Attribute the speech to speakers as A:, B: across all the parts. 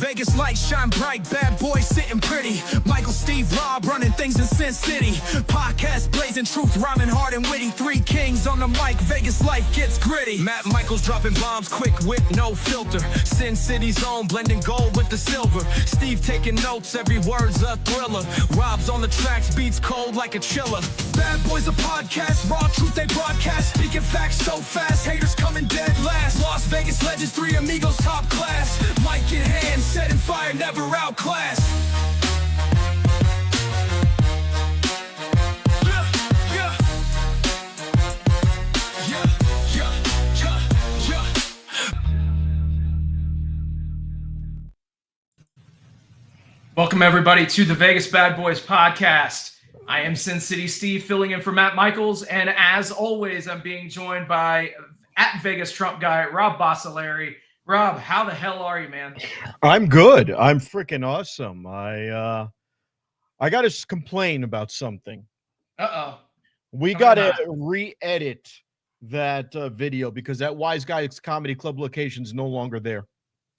A: Vegas lights shine bright, bad boys sitting pretty. Michael, Steve, Rob running things in Sin City. Podcast blazing truth, rhyming hard and witty. Three kings on the mic, Vegas life gets gritty. Matt Michaels dropping bombs quick wit, no filter. Sin City's own, blending gold with the silver. Steve taking notes, every word's a thriller. Rob's on the tracks, beats cold like a chiller. Bad boys a podcast, raw truth they broadcast. Speaking facts so fast, haters coming dead last. Las Vegas legends, three amigos top class. Mic in hand, setting fire, never outclassed.
B: Welcome, everybody, to the Vegas Bad Boys podcast. I am Sin City Steve, filling in for Matt Michaels, and as always, I'm being joined by at Vegas Trump guy, Rob Basilari. Rob, how the hell are you, man?
C: I'm good. I'm freaking awesome. I got to complain about something.
B: Uh-oh.
C: We got to re-edit that video because that Wise Guys Comedy Club location is no longer there.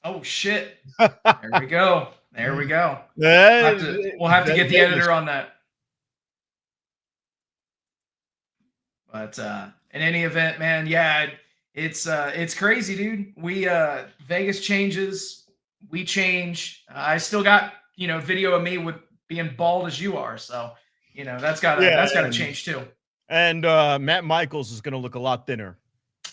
B: Oh, shit. There we go. There we go. We'll have to get the editor on that. But in any event, man, yeah, it's crazy, dude. We Vegas changes, we change. I still got video of me with being bald as you are, so that's gotta change too.
C: And Matt Michaels is gonna look a lot thinner.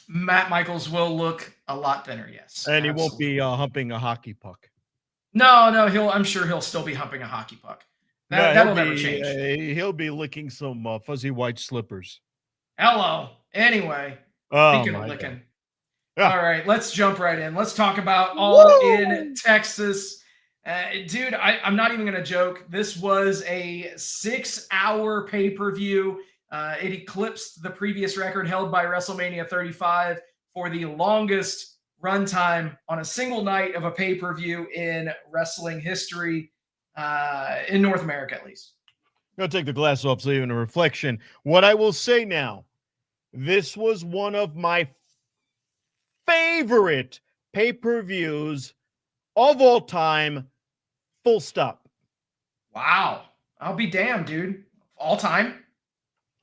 B: Matt Michaels will look a lot thinner, yes.
C: And
B: absolutely.
C: He won't be humping a hockey puck.
B: No, I'm sure he'll still be humping a hockey puck. That'll never change.
C: He'll be licking some fuzzy white slippers.
B: Hello. Anyway, speaking of licking. Yeah. All right, let's jump right in. Let's talk about All In Texas. Dude, I'm not even going to joke. This was a 6-hour pay-per-view. It eclipsed the previous record held by WrestleMania 35 for the longest runtime on a single night of a pay-per-view in wrestling history, in North America at least.
C: I'm going to take the glass off so you have a reflection. What I will say now, this was one of my favorite pay-per-views of all time, full stop.
B: Wow. I'll be damned, dude. All time?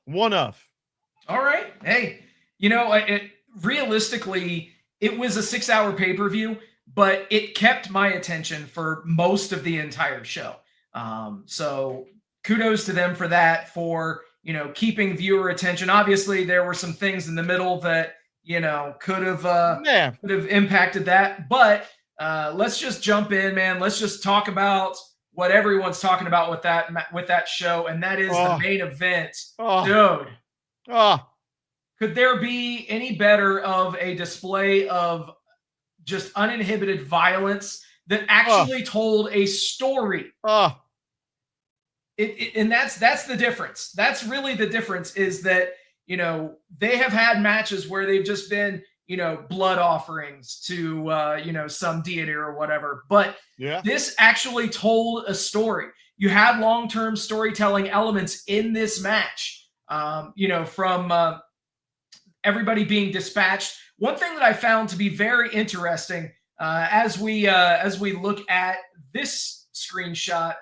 C: One of.
B: All right. Hey, realistically, it was a 6-hour pay-per-view, but it kept my attention for most of the entire show. So kudos to them for that, for, keeping viewer attention. Obviously, there were some things in the middle that, could have impacted that. But let's just jump in, man. Let's just talk about what everyone's talking about with that show, and that is the main event. Dude. Could there be any better of a display of just uninhibited violence that actually told a story? And that's the difference. That's really the difference, is that, they have had matches where they've just been, blood offerings to, some deity or whatever. But this actually told a story. You had long-term storytelling elements in this match, from everybody being dispatched. One thing that I found to be very interesting, as we look at this screenshot,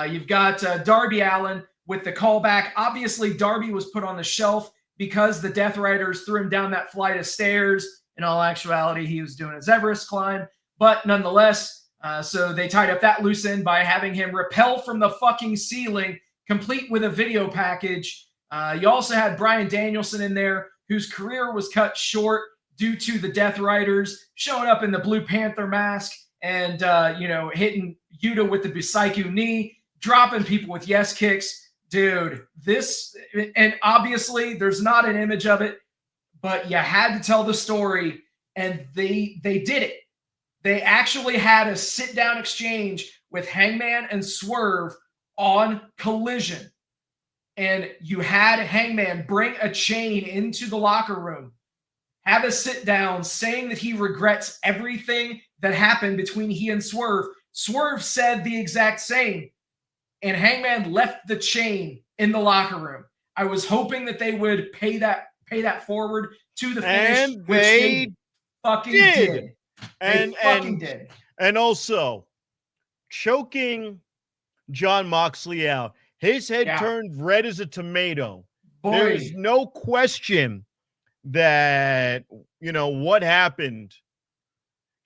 B: you've got Darby Allin with the callback. Obviously, Darby was put on the shelf because the Death Riders threw him down that flight of stairs. In all actuality, he was doing his Everest climb. But nonetheless, so they tied up that loose end by having him rappel from the fucking ceiling, complete with a video package. You also had Bryan Danielson in there, whose career was cut short due to the Death Riders showing up in the Blue Panther mask and, hitting Yuta with the Busaiku knee, dropping people with yes kicks. Dude, and obviously there's not an image of it, but you had to tell the story, and they did it. They actually had a sit-down exchange with Hangman and Swerve on Collision. And you had Hangman bring a chain into the locker room, have a sit down saying that he regrets everything that happened between he and Swerve. Swerve said the exact same, and Hangman left the chain in the locker room. I was hoping that they would pay that forward to the finish,
C: and they
B: fucking did.
C: And also, choking John Moxley out. His head
B: Yeah.
C: turned red as a tomato.
B: Boy.
C: There is no question that, what happened.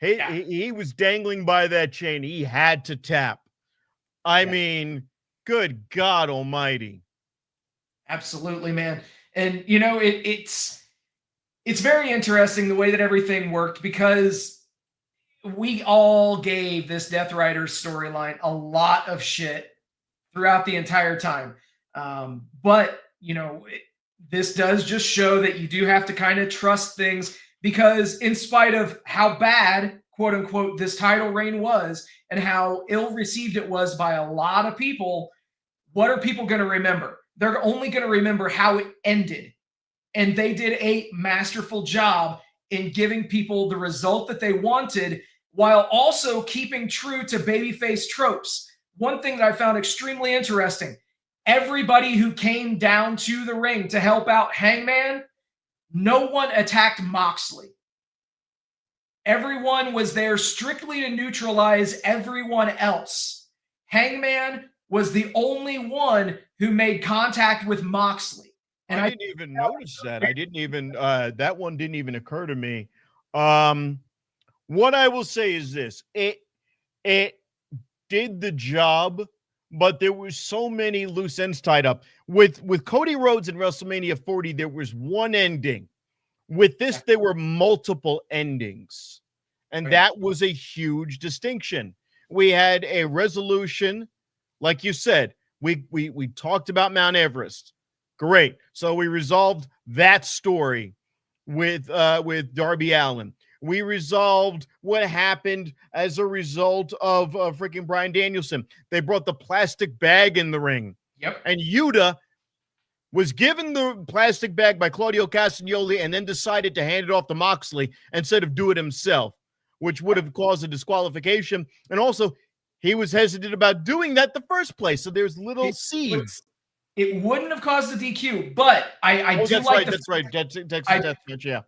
C: He was dangling by that chain. He had to tap. I mean, good God almighty.
B: Absolutely, man. And, it's very interesting the way that everything worked, because we all gave this Death Riders storyline a lot of shit throughout the entire time. But, this does just show that you do have to kind of trust things, because in spite of how bad, quote unquote, this title reign was and how ill received it was by a lot of people, what are people going to remember? They're only going to remember how it ended. And they did a masterful job in giving people the result that they wanted, while also keeping true to babyface tropes. One thing that I found extremely interesting, everybody who came down to the ring to help out Hangman, no one attacked Moxley. Everyone was there strictly to neutralize everyone else. Hangman was the only one who made contact with Moxley.
C: And I didn't even notice that. That one didn't even occur to me. What I will say is this. It did the job, but there were so many loose ends tied up. With Cody Rhodes in WrestleMania 40, there was one ending. With this, there were multiple endings. And that was a huge distinction. We had a resolution, like you said. We talked about Mount Everest. Great. So we resolved that story with Darby Allin. We resolved what happened as a result of freaking Bryan Danielson. They brought the plastic bag in the ring.
B: Yep.
C: And Yuta was given the plastic bag by Claudio Castagnoli and then decided to hand it off to Moxley instead of do it himself, which would have caused a disqualification. And also, he was hesitant about doing that the first place. So there's little seeds.
B: It wouldn't have caused the DQ, but I do like
C: that's right. Yeah.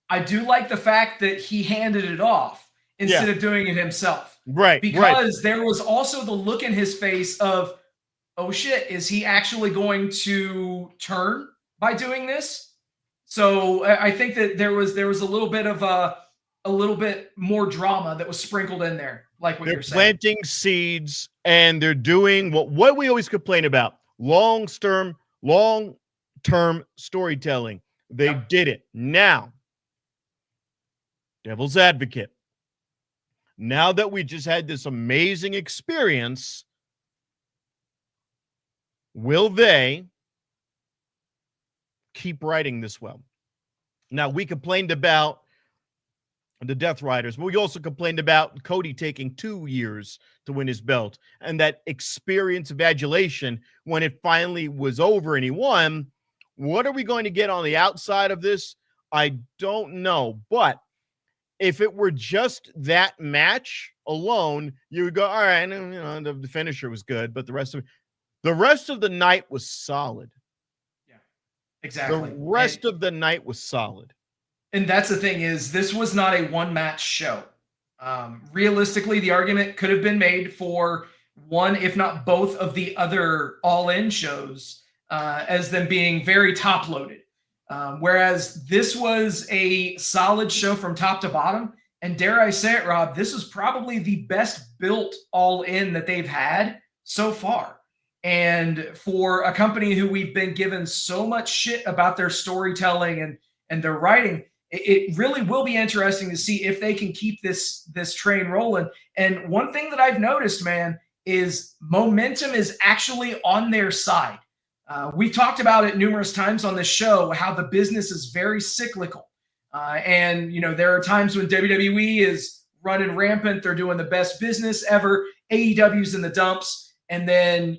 B: I do like the fact that he handed it off instead of doing it himself.
C: Right.
B: Because there was also the look in his face of, oh shit, is he actually going to turn by doing this? So I think that there was a little bit of a little bit more drama that was sprinkled in there, like what you're saying.
C: They're planting seeds, and they're doing what we always complain about: long-term storytelling. They did it. Now, devil's advocate. Now that we just had this amazing experience, will they keep writing this well? Now, we complained about the Death Riders, but we also complained about Cody taking 2 years to win his belt, and that experience of adulation when it finally was over and he won. What are we going to get on the outside of this? I don't know. But if it were just that match alone, you would go, all right, the finisher was good, but the rest of the night was solid.
B: Yeah, exactly.
C: The rest of the night was solid.
B: And that's the thing, is this was not a one-match show. Realistically, the argument could have been made for one, if not both, of the other All-In shows as them being very top-loaded. Whereas this was a solid show from top to bottom. And dare I say it, Rob, this is probably the best built All-In that they've had so far. And for a company who we've been given so much shit about their storytelling and their writing, it really will be interesting to see if they can keep this train rolling. And one thing that I've noticed, man, is momentum is actually on their side. We've talked about it numerous times on this show, how the business is very cyclical. And, there are times when WWE is running rampant. They're doing the best business ever. AEW's in the dumps. And then,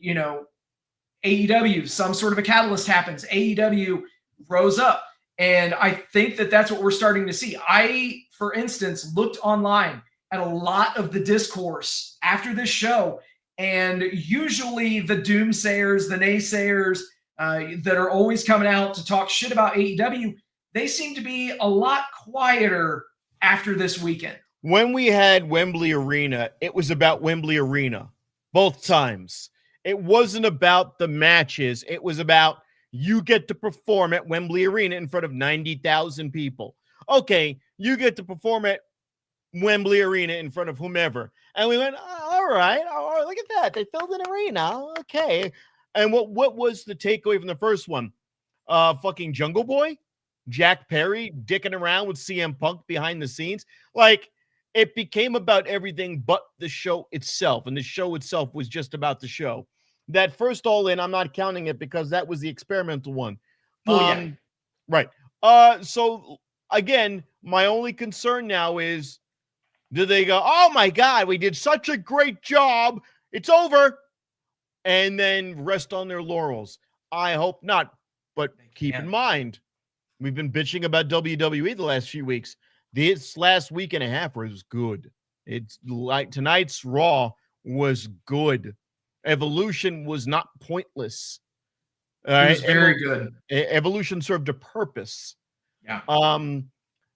B: AEW, some sort of a catalyst happens. AEW rose up. And I think that that's what we're starting to see. I, for instance, looked online at a lot of the discourse after this show. And usually the doomsayers, the naysayers that are always coming out to talk shit about AEW, they seem to be a lot quieter after this weekend.
C: when we had Wembley Arena, it was about Wembley Arena both times. It wasn't about the matches. It was about you get to perform at Wembley Arena in front of 90,000 people. Okay, you get to perform at Wembley Arena in front of whomever. And we went, oh, all right, look at that. They filled an arena. Okay. And what was the takeaway from the first one? Fucking Jungle Boy, Jack Perry dicking around with CM Punk behind the scenes. Like, it became about everything but the show itself. And the show itself was just about the show. That first All In, I'm not counting it because that was the experimental one.
B: Yeah.
C: Right. So again, my only concern now is, do they go, oh my God, we did such a great job, it's over, and then rest on their laurels? I hope not. But keep in mind, we've been bitching about WWE the last few weeks. This last week and a half was good. It's like tonight's Raw was good. Evolution was not pointless.
B: It was very good.
C: Evolution served a purpose.
B: Yeah.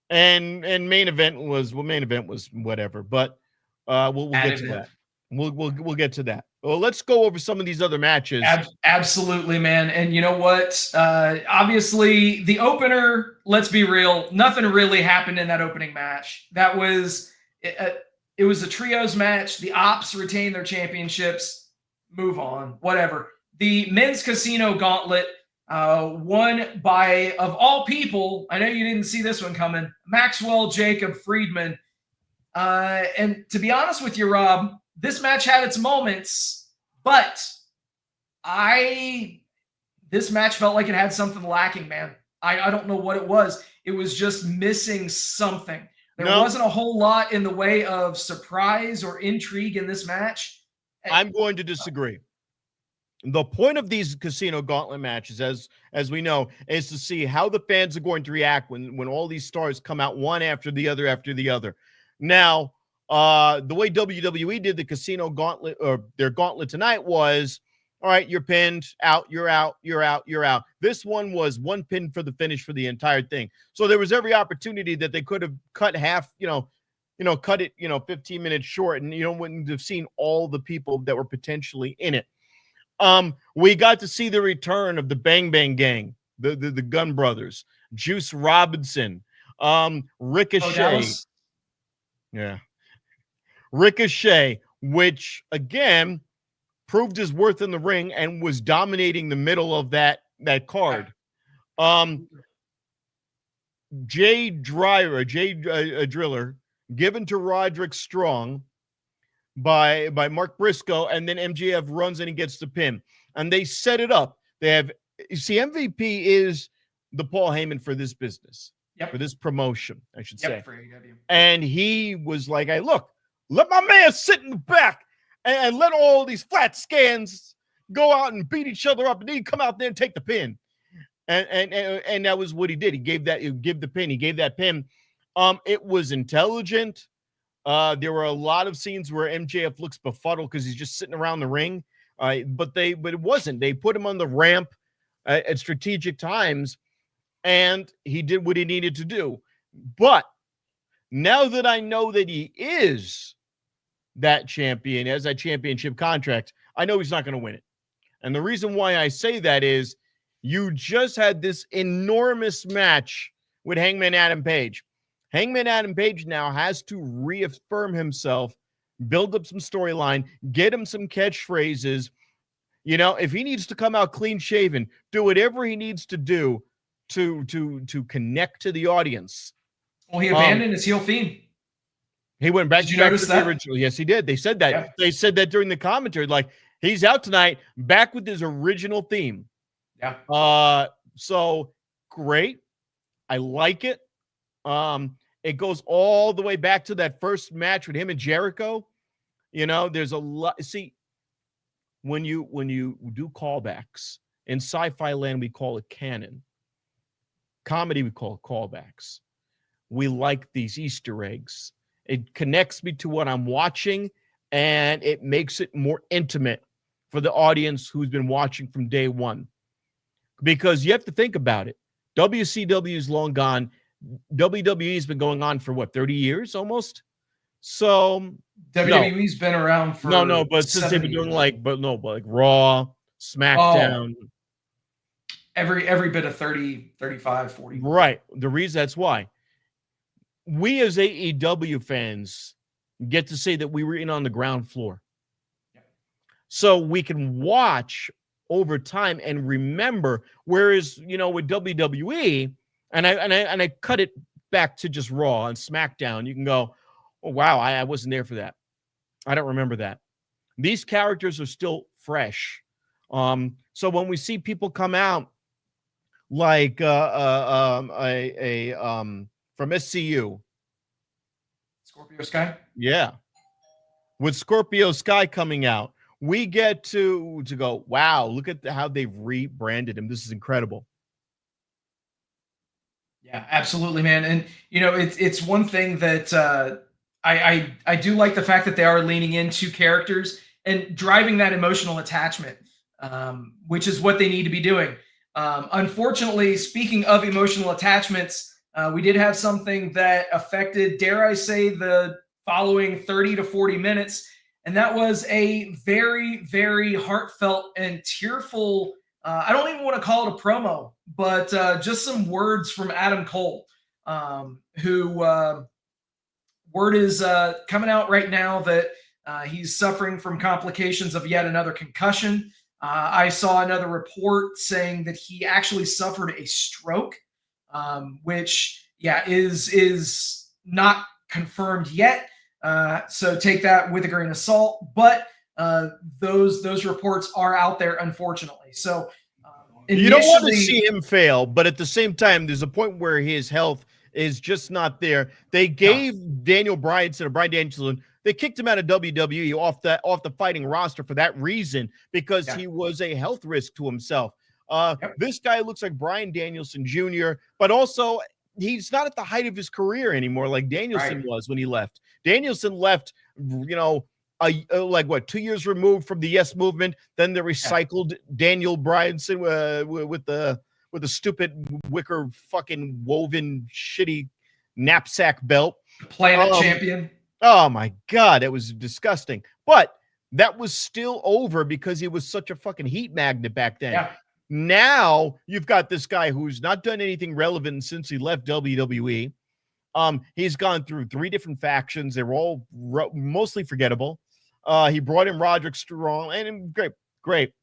C: And main event was whatever, but we'll get to that. We'll get to that. Well, let's go over some of these other matches.
B: Absolutely, man. And you know what? Obviously, the opener, let's be real, nothing really happened in that opening match. That was it was a trios match. The Ops retained their championships. Move on, whatever. The men's casino gauntlet, won by, of all people, I know you didn't see this one coming, Maxwell Jacob Friedman. And to be honest with you, Rob, this match had its moments, but this match felt like it had something lacking, man. I don't know what it was. It was just missing something. There wasn't a whole lot in the way of surprise or intrigue in this match.
C: I'm going to disagree. The point of these casino gauntlet matches, as we know, is to see how the fans are going to react when all these stars come out one after the other. Now, the way WWE did the casino gauntlet, or their gauntlet tonight, was, all right, you're pinned, out, you're out, you're out, you're out. This one was one pin for the finish for the entire thing. So there was every opportunity that they could have cut half, cut it, 15 minutes short, and wouldn't have seen all the people that were potentially in it. We got to see the return of the Bang Bang Gang, the Gun Brothers, Juice Robinson, Ricochet. Ricochet, which again proved his worth in the ring and was dominating the middle of that card. Jay Driller, given to Roderick Strong by Mark Briscoe, and then MJF runs in and gets the pin. And they set it up. MVP is the Paul Heyman for this business, for this promotion, I should say. And he was like, hey, look, let my man sit in the back and let all these flat scans go out and beat each other up, and then you come out there and take the pin. And that was what he did. He gave that pin. It was intelligent. There were a lot of scenes where MJF looks befuddled because he's just sitting around the ring. But it wasn't. They put him on the ramp at strategic times, and he did what he needed to do. But now that I know that he is that champion, has that championship contract, I know he's not going to win it. And the reason why I say that is you just had this enormous match with Hangman Adam Page. Hangman Adam Page now has to reaffirm himself, build up some storyline, get him some catchphrases. If he needs to come out clean shaven, do whatever he needs to do to connect to the audience.
B: Well, he abandoned his heel theme.
C: He went back to
B: the
C: original. Yes, he did. They said that.
B: Yeah.
C: They said that during the commentary. Like, he's out tonight, back with his original theme.
B: Yeah.
C: So great. I like it. It goes all the way back to that first match with him and Jericho. There's a lot. See, when you do callbacks in sci-fi land, we call it canon. Comedy, we call it callbacks. We like these Easter eggs. It connects me to what I'm watching, and it makes it more intimate for the audience who's been watching from day one. Because you have to think about it. WCW is long gone. WWE has been going on for 30 years almost? So
B: WWE's been around for
C: no, but since they've been doing like Raw, SmackDown,
B: every bit of 30, 35, 40.
C: Right. The reason that's why we as AEW fans get to say that we were in on the ground floor.
B: Yeah.
C: So we can watch over time and remember, whereas, you know, with WWE, and I cut it back to just Raw and SmackDown, you can go, oh, wow, I wasn't there for that. I don't remember that. These characters are still fresh. So when we see people come out like from SCU,
B: Scorpio Sky?
C: yeah. With Scorpio Sky coming out, we get to go, wow, look at how they've rebranded him. This is incredible.
B: Yeah, absolutely, man. And you know, it's one thing that I do like the fact that they are leaning into characters and driving that emotional attachment, which is what they need to be doing. Unfortunately, speaking of emotional attachments, we did have something that affected, dare I say, the following 30 to 40 minutes. And that was a very, very heartfelt and tearful, I don't even want to call it a promo, but just some words from Adam Cole, who word is coming out right now that he's suffering from complications of yet another concussion. I saw another report saying that he actually suffered a stroke, which, yeah, is not confirmed yet. So take that with a grain of salt. But those reports are out there, unfortunately. So
C: you don't want to see him fail, but at the same time, there's a point where his health is just not there. They gave Daniel Bryan to Bryan Danielson. They kicked him out of WWE off the fighting roster for that reason, because he was a health risk to himself. This guy looks like Bryan Danielson Jr., but also he's not at the height of his career anymore like Danielson was when he left. Danielson left, you know, like what, 2 years removed from the Yes Movement. Then they recycled Daniel Bryanson with the stupid wicker fucking woven shitty knapsack belt.
B: Planet champion.
C: Oh my God, that was disgusting. But that was still over because he was such a fucking heat magnet back then.
B: Yeah.
C: Now you've got this guy who's not done anything relevant since he left WWE. He's gone through 3 different factions. They're all mostly forgettable. He brought in Roderick Strong, and great.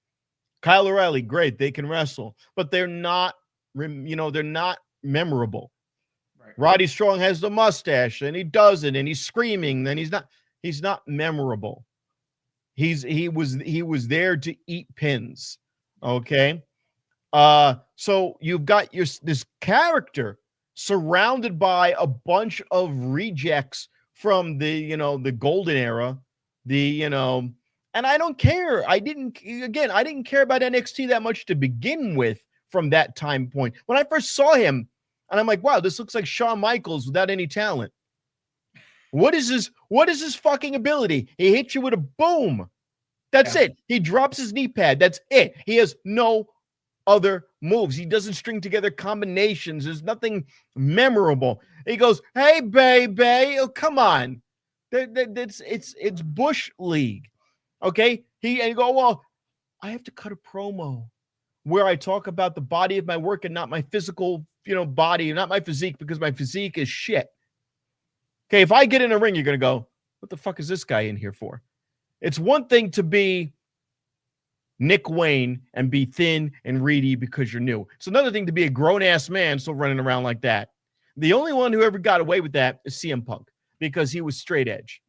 C: Kyle O'Reilly, great. They can wrestle, but they're not, they're not memorable. Right. Roddy Strong has the mustache, and he doesn't, and he's screaming. Then he's not memorable. He was there to eat pins. Okay. So you've got this character surrounded by a bunch of rejects from the golden era, and I don't care. I didn't care about NXT that much to begin with from that time point. When I first saw him, and I'm like, wow, this looks like Shawn Michaels without any talent. What is his fucking ability? He hits you with a boom. That's it. He drops his knee pad. That's it. He has no other moves. He doesn't string together combinations. There's nothing memorable. He goes, "Hey, baby, oh, come on." It's Bush League. Okay. And you go, well, I have to cut a promo where I talk about the body of my work and not my physical, body, not my physique, because my physique is shit. Okay. If I get in a ring, you're going to go, what the fuck is this guy in here for? It's one thing to be Nick Wayne and be thin and reedy because you're new. It's another thing to be a grown-ass man still running around like that. The only one who ever got away with that is CM Punk, because he was straight edge.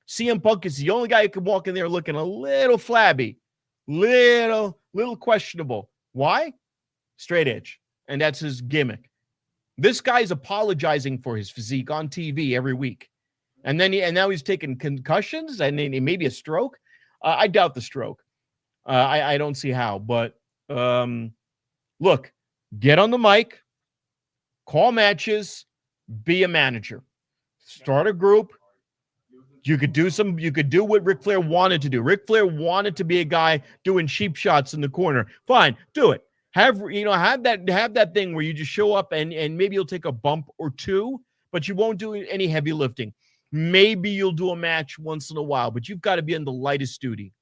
C: CM Punk is the only guy who can walk in there looking a little flabby, little questionable. Why? Straight edge. And that's his gimmick. This guy's apologizing for his physique on TV every week. And now he's taking concussions and maybe a stroke. I doubt the stroke. I don't see how. But look, get on the mic, call matches, be a manager, start a group. You could do what Ric Flair wanted to do. Ric Flair wanted to be a guy doing cheap shots in the corner. Fine, do it. Have that thing where you just show up and maybe you'll take a bump or two, but you won't do any heavy lifting. maybe you'll do a match once in a while, but you've got to be in the lightest duty.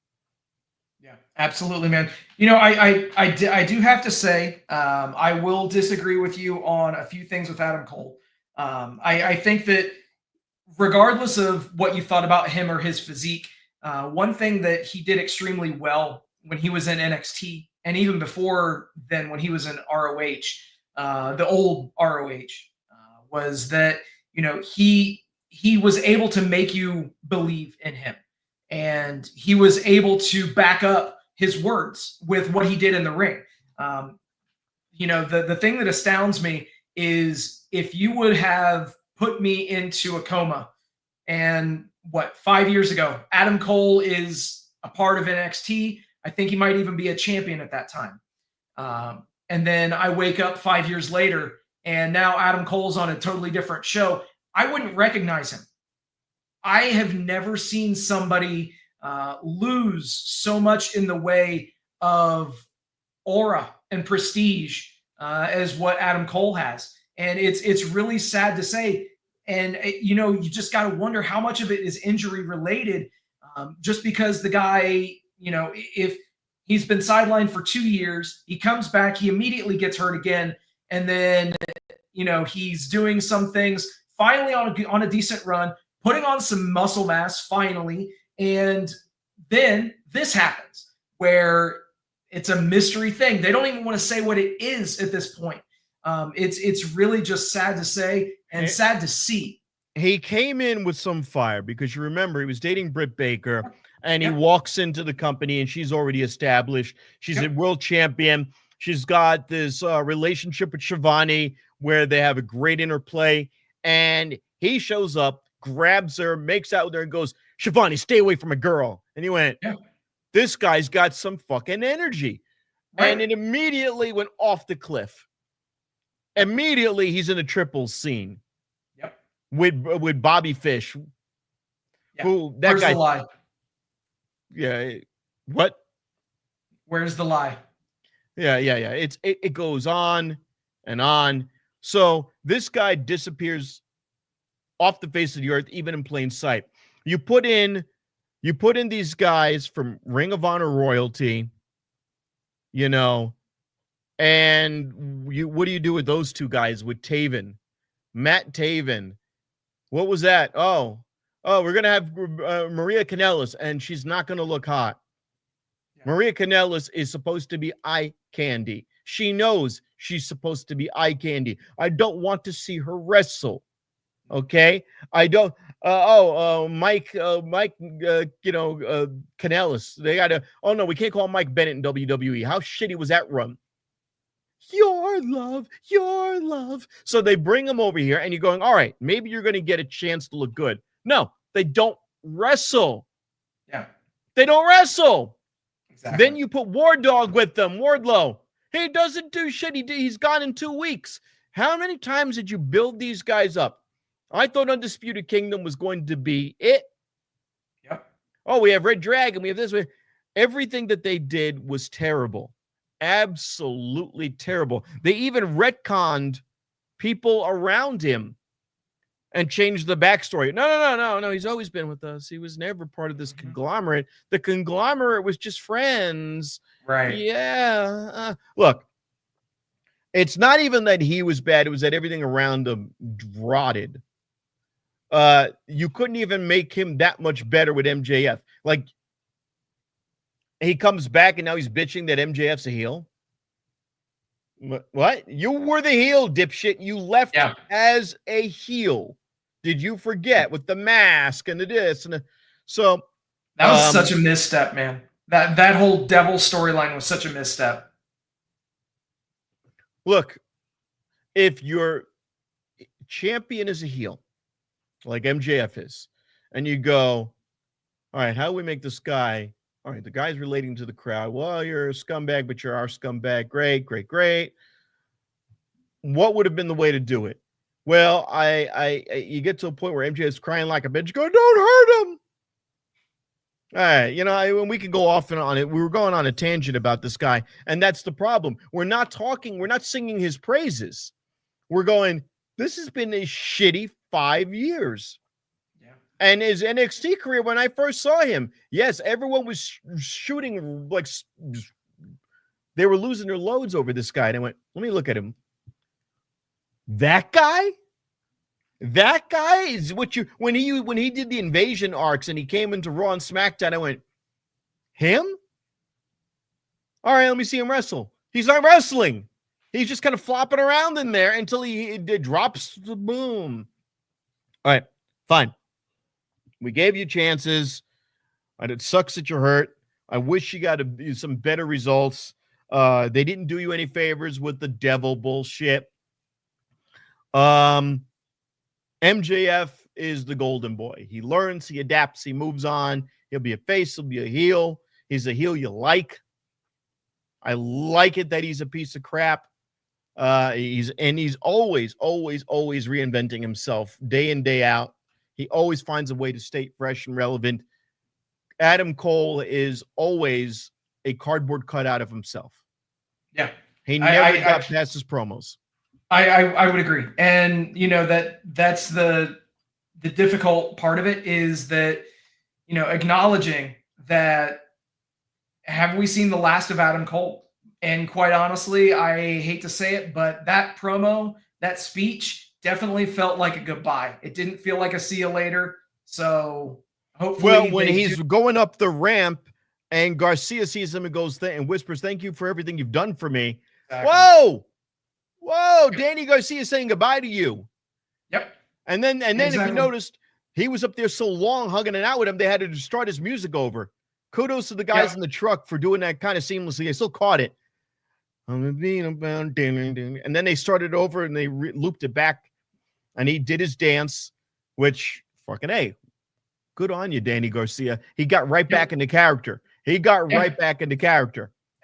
B: Yeah, absolutely, man. I do have to say, I will disagree with you on a few things with Adam Cole. I think that regardless of what you thought about him or his physique, one thing that he did extremely well when he was in NXT and even before then when he was in ROH, the old ROH, was that he was able to make you believe in him, and he was able to back up his words with what he did in the ring. The thing that astounds me is if you would have put me into a coma and 5 years ago, Adam Cole is a part of NXT. I think he might even be a champion at that time. And then I wake up 5 years later and now Adam Cole's on a totally different show. I wouldn't recognize him. I have never seen somebody lose so much in the way of aura and prestige as what Adam Cole has. And it's really sad to say. And, you just got to wonder how much of it is injury related, just because the guy, if he's been sidelined for 2 years, he comes back, he immediately gets hurt again. And then, he's doing some things finally on a decent run, putting on some muscle mass finally. And then this happens where it's a mystery thing. They don't even want to say what it is at this point. It's really just sad to say and sad to see.
C: He came in with some fire because you remember he was dating Britt Baker, and he walks into the company and she's already established. She's a world champion. She's got this relationship with Shivani where they have a great interplay, and he shows up, grabs her, makes out with her, and goes, "Shivani, stay away from a girl." And he went, "This guy's got some fucking energy." Right. And it immediately went off the cliff. Immediately, he's in a triples scene. With Bobby Fish. Who that
B: Where's
C: guy?
B: The lie?
C: Yeah. What?
B: Where's the lie?
C: Yeah. It goes on and on. So this guy disappears off the face of the earth, even in plain sight. You put in these guys from Ring of Honor royalty, and what do you do with those two guys with Taven? Matt Taven. What was that? Oh, we're going to have Maria Kanellis, and she's not going to look hot. Yeah. Maria Kanellis is supposed to be eye candy. She knows she's supposed to be eye candy. I don't want to see her wrestle. Okay? I don't. Mike, Kanellis. They got to. Oh, no, we can't call Mike Bennett in WWE. How shitty was that run? Your love. So they bring him over here, and you're going, all right, maybe you're going to get a chance to look good. No, they don't wrestle.
B: Yeah.
C: They don't wrestle.
B: Exactly.
C: Then you put War Dog with them, Wardlow. He doesn't do shit. He's gone in 2 weeks. How many times did you build these guys up? I thought Undisputed Kingdom was going to be it.
B: Yep.
C: Oh, we have Red Dragon. We have this. Everything that they did was terrible. Absolutely terrible. They even retconned people around him and changed the backstory. No. He's always been with us. He was never part of this conglomerate. The conglomerate was just friends.
B: Right.
C: Yeah. Look, it's not even that he was bad. It was that everything around him rotted. You couldn't even make him that much better with MJF. Like, he comes back and now he's bitching that MJF's a heel. What? You were the heel, dipshit. You left as a heel. Did you forget with the mask and the this and the, so
B: that was such a misstep, man. That whole devil storyline was such a misstep.
C: Look, if your champion is a heel, like MJF is, and you go, all right, how do we make this guy? All right, the guy's relating to the crowd. Well, you're a scumbag, but you're our scumbag. Great. What would have been the way to do it? Well, you get to a point where MJ is crying like a bitch. You go, don't hurt him. All right, when we could go off and on it, we were going on a tangent about this guy, and that's the problem. We're not singing his praises. We're going, this has been a shitty 5 years. And his NXT career, when I first saw him, yes, everyone was shooting like they were losing their loads over this guy. And I went, let me look at him. That guy? That guy is what you when he did the invasion arcs and he came into Raw and SmackDown, I went, him? All right, let me see him wrestle. He's not wrestling. He's just kind of flopping around in there until he drops the boom. All right, fine. We gave you chances, and it sucks that you're hurt. I wish you got some better results. They didn't do you any favors with the devil bullshit. MJF is the golden boy. He learns, he adapts, he moves on. He'll be a face, he'll be a heel. He's a heel you like. I like it that he's a piece of crap. He's always reinventing himself day in, day out. He always finds a way to stay fresh and relevant. Adam Cole is always a cardboard cutout of himself.
B: Yeah.
C: He never got past his promos.
B: I would agree. And that's the difficult part of it is that, acknowledging that have we seen the last of Adam Cole? And quite honestly, I hate to say it, but that promo, that speech definitely felt like a goodbye. It didn't feel like a see you later. So hopefully,
C: when he's going up the ramp and Garcia sees him and goes and whispers, "Thank you for everything you've done for me." Exactly. Whoa! Danny Garcia saying goodbye to you.
B: Yep.
C: And then if you noticed, he was up there so long hugging it out with him, they had to start his music over. Kudos to the guys in the truck for doing that kind of seamlessly. I still caught it. And then they started over and they looped it back. And he did his dance, which fucking A. Good on you, Danny Garcia. He got right back into character.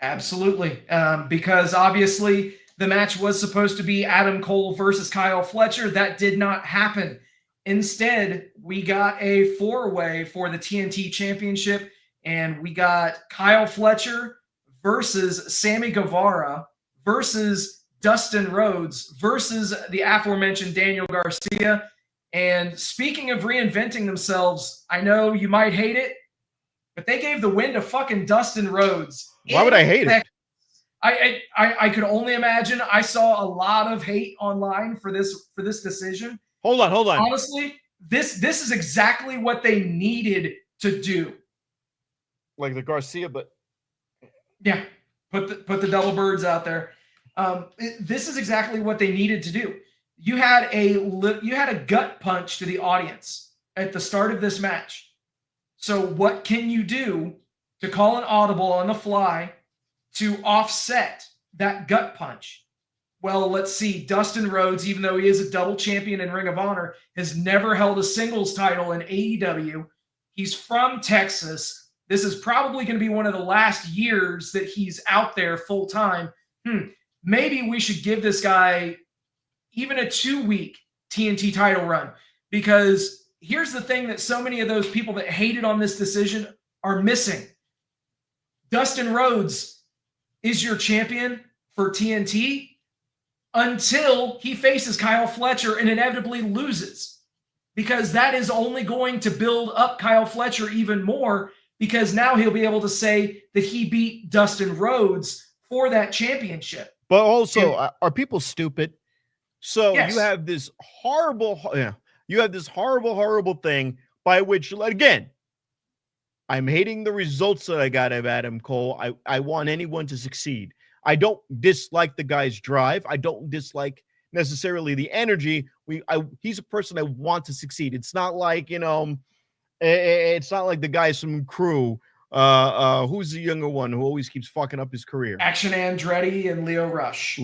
B: Absolutely. Because obviously the match was supposed to be Adam Cole versus Kyle Fletcher. That did not happen. Instead, we got a 4-way for the TNT Championship. And we got Kyle Fletcher versus Sammy Guevara versus Dustin Rhodes versus the aforementioned Daniel Garcia. And speaking of reinventing themselves, I know you might hate it, but they gave the win to fucking Dustin Rhodes.
C: Why would I hate it?
B: I could only imagine. I saw a lot of hate online for this decision.
C: Hold on.
B: Honestly, this is exactly what they needed to do.
C: Like the Garcia, but
B: yeah, put the double birds out there. This is exactly what they needed to do. You had a gut punch to the audience at the start of this match. So what can you do to call an audible on the fly to offset that gut punch? Well, let's see. Dustin Rhodes, even though he is a double champion in Ring of Honor, has never held a singles title in AEW. He's from Texas. This is probably going to be one of the last years that he's out there full time. Maybe we should give this guy even a 2-week TNT title run, because here's the thing that so many of those people that hated on this decision are missing. Dustin Rhodes is your champion for TNT until he faces Kyle Fletcher and inevitably loses, because that is only going to build up Kyle Fletcher even more, because now he'll be able to say that he beat Dustin Rhodes for that championship.
C: But also, are people stupid? So
B: yes.
C: you have this horrible thing by which, again, I'm hating the results that I got of Adam Cole. I want anyone to succeed. I don't dislike the guy's drive. I don't dislike necessarily the energy. He's a person I want to succeed. It's not like, it's not like the guys from Crew. Who's the younger one who always keeps fucking up his career?
B: Action Andretti and Leo Rush.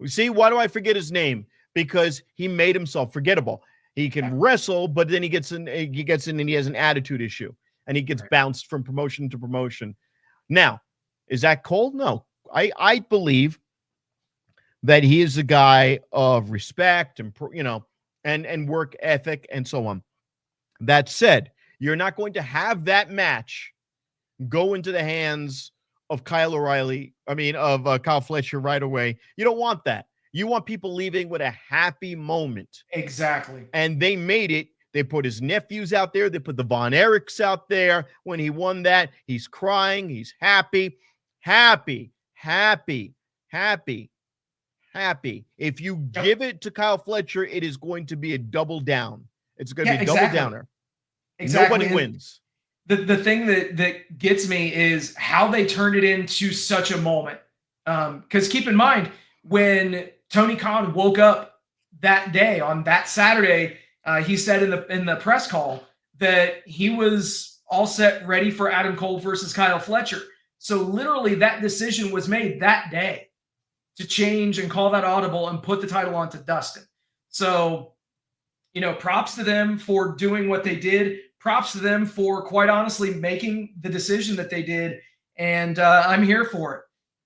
C: See, why do I forget his name? Because he made himself forgettable. He can wrestle, but then he gets in and he has an attitude issue, and he gets bounced from promotion to promotion. Now, is that Cole? No, I believe that he is a guy of respect and and work ethic and so on. That said, you're not going to have that match go into the hands of Kyle Fletcher right away. You don't want that. You want people leaving with a happy moment.
B: Exactly.
C: And they made it They put his nephews out there. They put the Von Erichs out there. When he won that, he's crying. He's happy. Happy. If you give it to Kyle Fletcher, it is going to be a double down. It's going to be a double downer.
B: Exactly.
C: Nobody wins.
B: The thing that gets me is how they turned it into such a moment. Because keep in mind, when Tony Khan woke up that day on that Saturday, he said in the press call that he was all set, ready for Adam Cole versus Kyle Fletcher. So literally that decision was made that day to change and call that audible and put the title onto Dustin. So, props to them for doing what they did. Props to them for, quite honestly, making the decision that they did. And I'm here for it.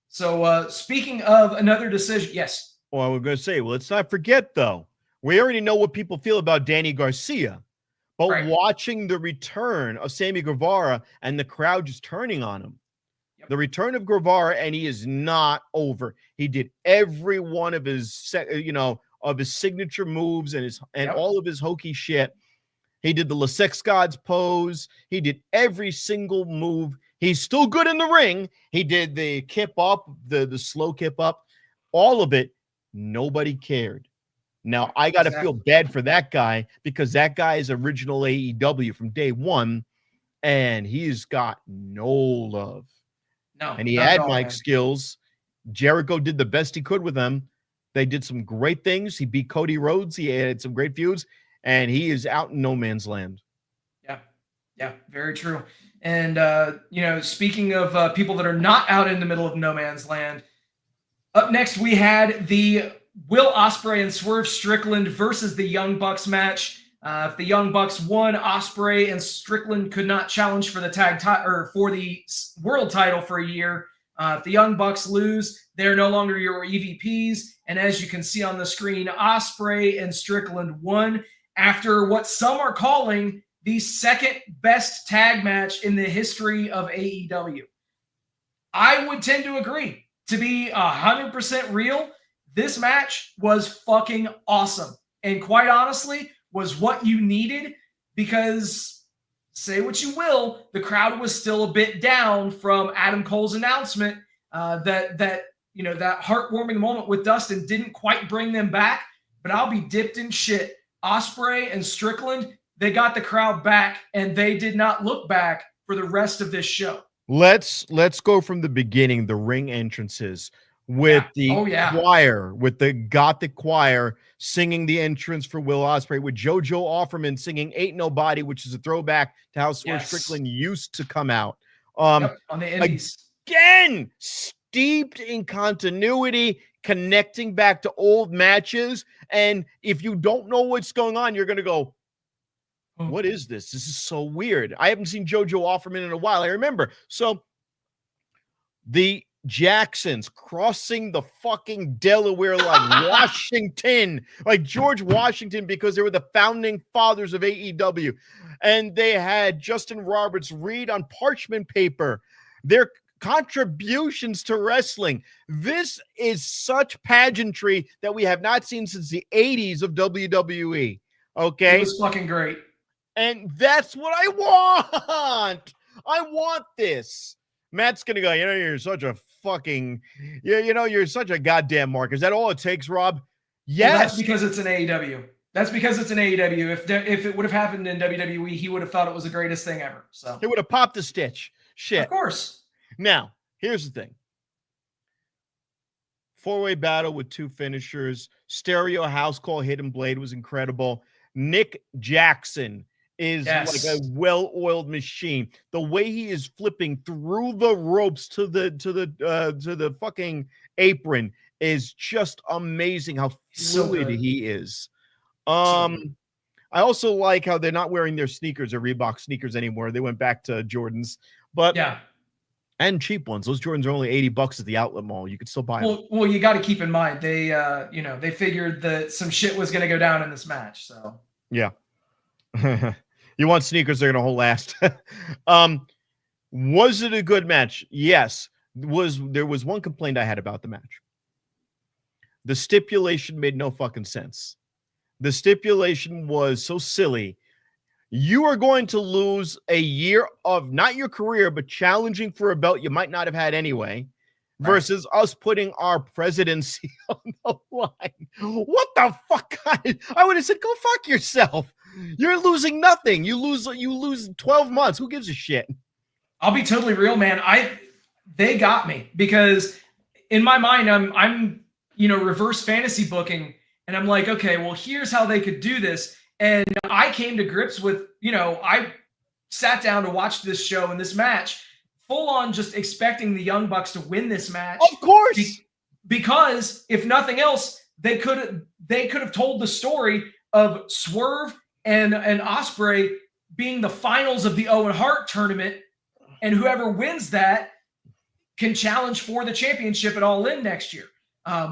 B: So speaking of another decision, yes.
C: Well, I was going to say, let's not forget, though, we already know what people feel about Danny Garcia. But watching the return of Sammy Guevara and the crowd just turning on him, the return of Guevara, and he is not over. He did every one of his, of his signature moves and all of his hokey shit. He did the Sex Gods pose. He did every single move. He's still good in the ring. He did the kip up, the slow kip up, all of it. Nobody cared. Now, I got to feel bad for that guy because that guy is original AEW from day one, and he's got no love.
B: No,
C: and he had mic skills. Jericho did the best he could with him. They did some great things. He beat Cody Rhodes. He had some great feuds, and he is out in no man's land.
B: Yeah, very true. And, speaking of people that are not out in the middle of no man's land, up next we had the Will Ospreay and Swerve Strickland versus the Young Bucks match. If the Young Bucks won, Ospreay and Strickland could not challenge for the for the world title for a year. If the Young Bucks lose, they're no longer your EVPs. And as you can see on the screen, Ospreay and Strickland won after what some are calling the second best tag match in the history of AEW. I would tend to agree. To be 100% real, this match was fucking awesome. And quite honestly, was what you needed because, say what you will, the crowd was still a bit down from Adam Cole's announcement that heartwarming moment with Dustin didn't quite bring them back. But I'll be dipped in shit. Ospreay and Strickland, they got the crowd back, and they did not look back for the rest of this show.
C: Let's go from the beginning, the ring entrances with the choir, with the Gothic choir singing the entrance for Will Ospreay, with JoJo Offerman singing Ain't Nobody, which is a throwback to how Swerve Strickland used to come out.
B: On the Indies.
C: Again, steeped in continuity, connecting back to old matches. And if you don't know what's going on, you're going to go, what is this? This is so weird. I haven't seen JoJo Offerman in a while. I remember. So the Jacksons crossing the fucking Delaware like Washington, like George Washington, because they were the founding fathers of AEW. And they had Justin Roberts read on parchment paper their contributions to wrestling. This is such pageantry that we have not seen since the 80s of WWE. Okay?
B: It was fucking great.
C: And that's what I want. I want this. Matt's going to go, you're such a fucking, you're such a goddamn mark. Is that all it takes, Rob? Yes.
B: Well, that's because it's an AEW. That's because it's an AEW. If it would have happened in WWE, he would have thought it was the greatest thing ever. So
C: he would have popped a stitch. Shit.
B: Of course.
C: Now, here's the thing. 4-way battle with two finishers. Stereo house call Hidden Blade was incredible. Nick Jackson is like a well-oiled machine. The way he is flipping through the ropes to the fucking apron is just amazing. How fluid he is. I also like how they're not wearing their sneakers or Reebok sneakers anymore. They went back to Jordans, but and cheap ones. Those Jordans are only $80 at the outlet mall. You could still buy them.
B: Well, you got to keep in mind they, they figured that some shit was going to go down in this match. So
C: yeah. You want sneakers, they're going to hold last. Was it a good match? Yes. There was one complaint I had about the match. The stipulation made no fucking sense. The stipulation was so silly You are going to lose a year of not your career, but challenging for a belt you might not have had anyway, versus us putting our presidency on the line. What the fuck? I would have said, go fuck yourself. You're losing nothing. You lose 12 months. Who gives a shit?
B: I'll be totally real, man. They got me because in my mind, I'm reverse fantasy booking, and I'm like, okay, well, here's how they could do this. And I came to grips with, I sat down to watch this show and this match, full on just expecting the Young Bucks to win this match.
C: Of course.
B: Because if nothing else, they could have told the story of Swerve and Ospreay being the finals of the Owen Hart tournament, and whoever wins that can challenge for the championship at All In next year,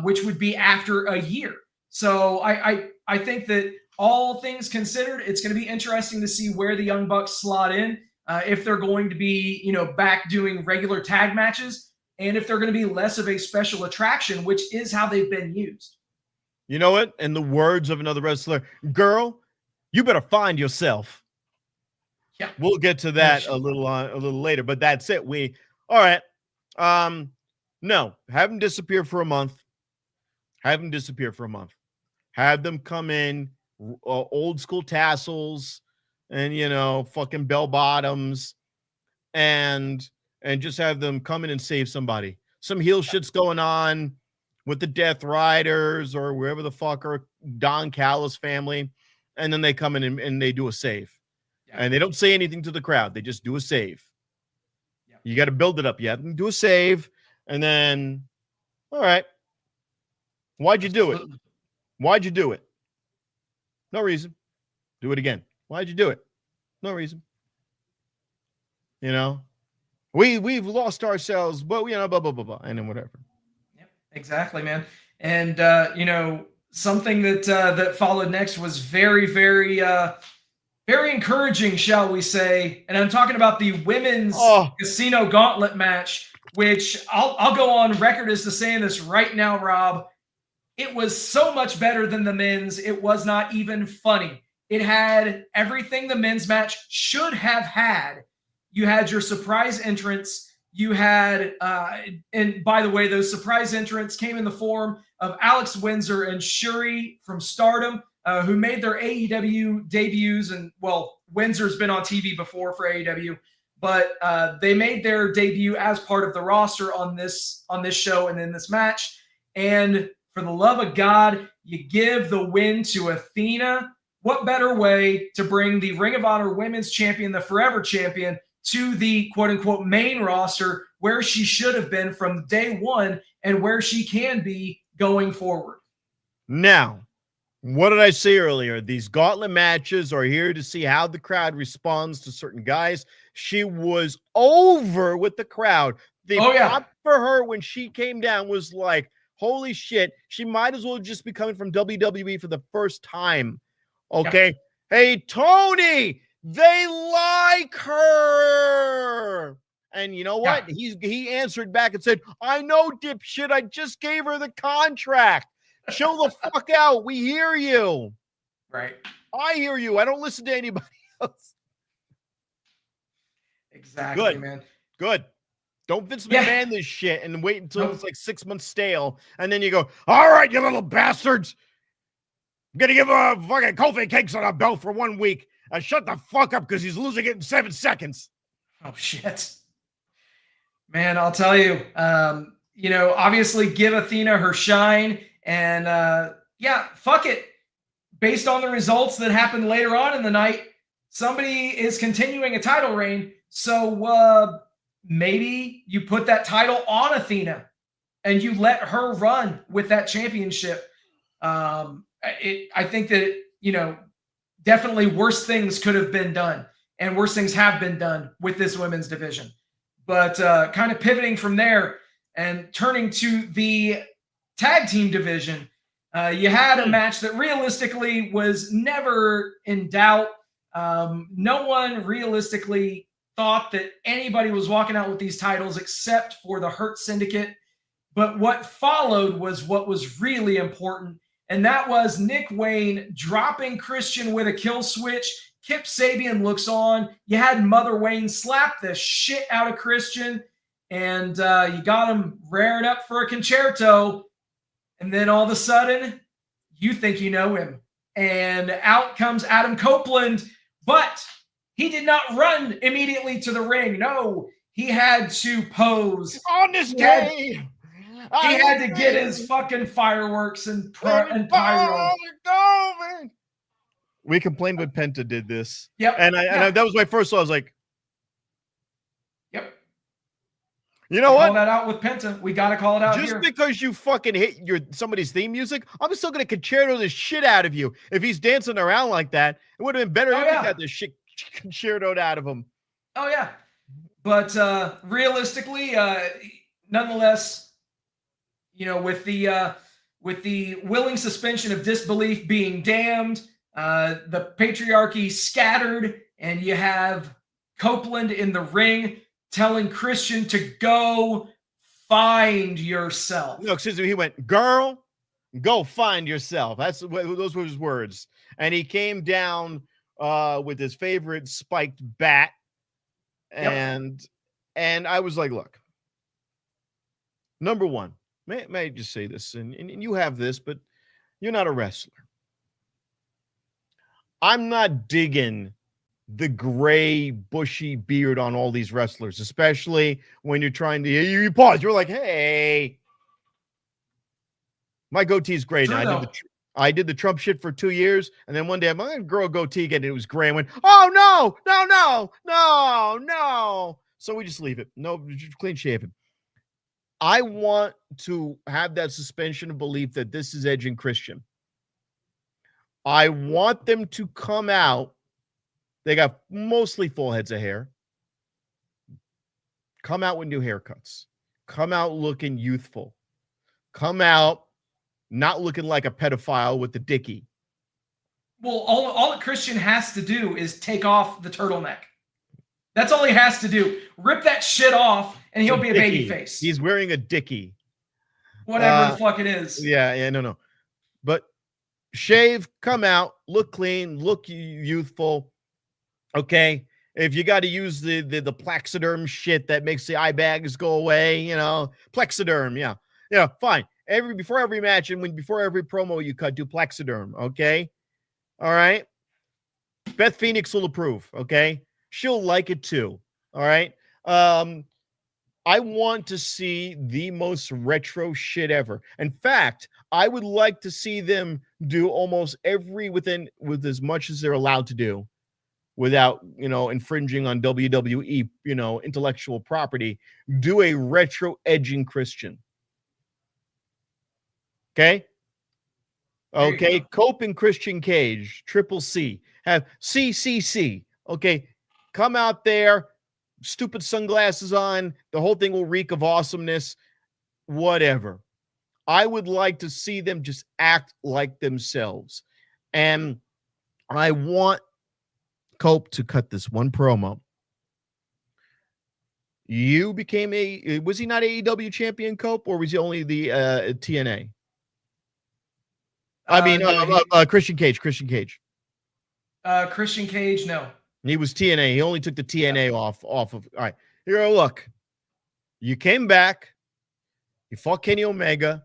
B: which would be after a year. So I think that all things considered, it's going to be interesting to see where the Young Bucks slot in, if they're going to be, back doing regular tag matches, and if they're going to be less of a special attraction, which is how they've been used.
C: You know what? In the words of another wrestler, girl, you better find yourself.
B: Yeah.
C: We'll get to that a little later, but that's it. All right. No, have them disappear for a month. Have them come in, old school tassels and, fucking bell bottoms, and just have them come in and save somebody. Some heel shit's going on with the Death Riders or wherever the fuck, or Don Callis family. And then they come in and they do a save. Yeah. And they don't say anything to the crowd. They just do a save. Yeah. You got to build it up. You have them do a save. And then, all right. Why'd you do it? Why'd you do it? No reason. Do it again. Why'd you do it? No reason. We've lost ourselves, but blah, blah, blah, blah, and then whatever.
B: Yep, exactly, man. And, something that followed next was very, very, very encouraging, shall we say. And I'm talking about the women's casino gauntlet match, which I'll go on record as to saying this right now, Rob. It was so much better than the men's. It was not even funny. It had everything the men's match should have had. You had your surprise entrance. You had, and by the way, those surprise entrants came in the form of Alex Windsor and Shuri from Stardom, who made their AEW debuts. And, well, Windsor's been on TV before for AEW, but they made their debut as part of the roster on this show and in this match. And for the love of God, you give the win to Athena. What better way to bring the Ring of Honor Women's Champion, the Forever Champion, to the quote-unquote main roster, where she should have been from day one and where she can be going forward.
C: Now, what did I say earlier? These gauntlet matches are here to see how the crowd responds to certain guys. She was over with the crowd. The pop for her when she came down was like, holy shit, she might as well just be coming from WWE for the first time. Okay. Yep. Hey, Tony, they like her. And you know what? Yeah. He answered back and said, I know, dipshit. I just gave her the contract. Chill the fuck out. We hear you.
B: Right.
C: I hear you. I don't listen to anybody else.
B: Exactly, man.
C: Good. Don't Vince McMahon this shit and wait until it's like 6 months stale. And then you go, all right, you little bastards. I'm going to give a fucking Kofi Kingston a belt for 1 week. Shut the fuck up because he's losing it in 7 seconds.
B: Oh, shit. Man, I'll tell you, obviously give Athena her shine. And, fuck it. Based on the results that happened later on in the night, somebody is continuing a title reign. So maybe you put that title on Athena and you let her run with that championship. I think that, definitely worse things could have been done, and worse things have been done with this women's division. But kind of pivoting from there and turning to the tag team division, you had a match that realistically was never in doubt. No one realistically thought that anybody was walking out with these titles except for the Hurt Syndicate. But what followed was what was really important. And that was Nick Wayne dropping Christian with a kill switch Kip Sabian looks on. You had Mother Wayne slap the shit out of Christian, and you got him raring up for a concerto. And then all of a sudden, you think you know him. And out comes Adam Copeland, but he did not run immediately to the ring. No, he had to pose.
C: On this day,
B: He had to get his fucking fireworks and pyro.
C: We complained when Penta did this.
B: Yep.
C: And that was my first thought. I was like,
B: yep.
C: You know what?
B: Call that out with Penta. We got to call it out
C: Just
B: here.
C: because you fucking hit somebody's theme music, I'm still going to concerto the shit out of you. If he's dancing around like that, it would have been better if you got this shit concertoed out of him.
B: Oh, yeah. But realistically, nonetheless, with the willing suspension of disbelief being damned, the patriarchy scattered, and you have Copeland in the ring telling Christian to go find yourself.
C: No, excuse me. He went, girl, go find yourself. Those were his words. And he came down with his favorite spiked bat. And I was like, look, number one, may I just say this, and you have this, but you're not a wrestler. I'm not digging the gray, bushy beard on all these wrestlers, especially when you're trying to, you pause. You're like, hey, my goatee's great. Now, I did the Trump shit for 2 years, and then one day I'm going to grow a goatee again, and it was gray. I went, oh, no. So we just leave it. No, clean shaven. I want to have that suspension of belief that this is Edge and Christian. I want them to come out. They got mostly full heads of hair. Come out with new haircuts. Come out looking youthful. Come out not looking like a pedophile with the dickie.
B: Well, all that Christian has to do is take off the turtleneck. That's all he has to do. Rip that shit off, and he'll be a baby face.
C: He's wearing a dickie.
B: Whatever the fuck it is.
C: Yeah, no. But shave, come out, look clean, look youthful. Okay, if you got to use the Plexiderm shit that makes the eye bags go away, Plexiderm, yeah, fine. Before every match and before every promo you cut, do Plexiderm. Okay, all right. Beth Phoenix will approve. Okay, she'll like it too. All right. I want to see the most retro shit ever. In fact, I would like to see them do almost with as much as they're allowed to do without, infringing on WWE, intellectual property, do a retro edging Christian. Okay. Cope and Christian Cage, Triple C, have CCC. Okay. Come out there, stupid sunglasses on. The whole thing will reek of awesomeness. Whatever. I would like to see them just act like themselves. And I want Cope to cut this one promo. You became was he not AEW champion, Cope, or was he only the TNA? Christian Cage. Christian
B: Cage, no.
C: He was TNA. He only took the TNA off of. All right. Here, look. You came back. You fought Kenny Omega.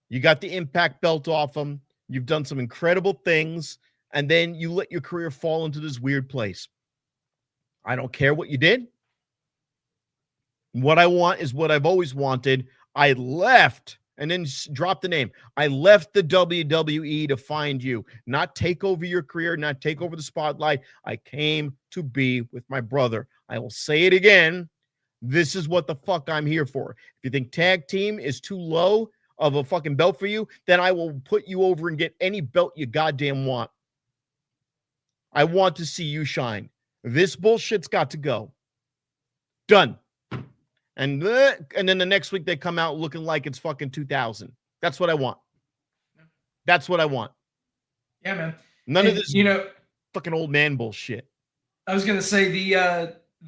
C: You got the Impact belt off him. You've done some incredible things. And then you let your career fall into this weird place. I don't care what you did. What I want is what I've always wanted. I left, and then drop the name. I left the WWE to find you, not take over your career, not take over the spotlight. I came to be with my brother. I will say it again. This is what the fuck I'm here for. If you think tag team is too low of a fucking belt for you, then I will put you over and get any belt you goddamn want. I want to see you shine. This bullshit's got to go. Done. And then the next week they come out looking like it's fucking 2000. That's what I want. That's what I want.
B: Yeah, man.
C: None of this, fucking old man bullshit.
B: I was gonna say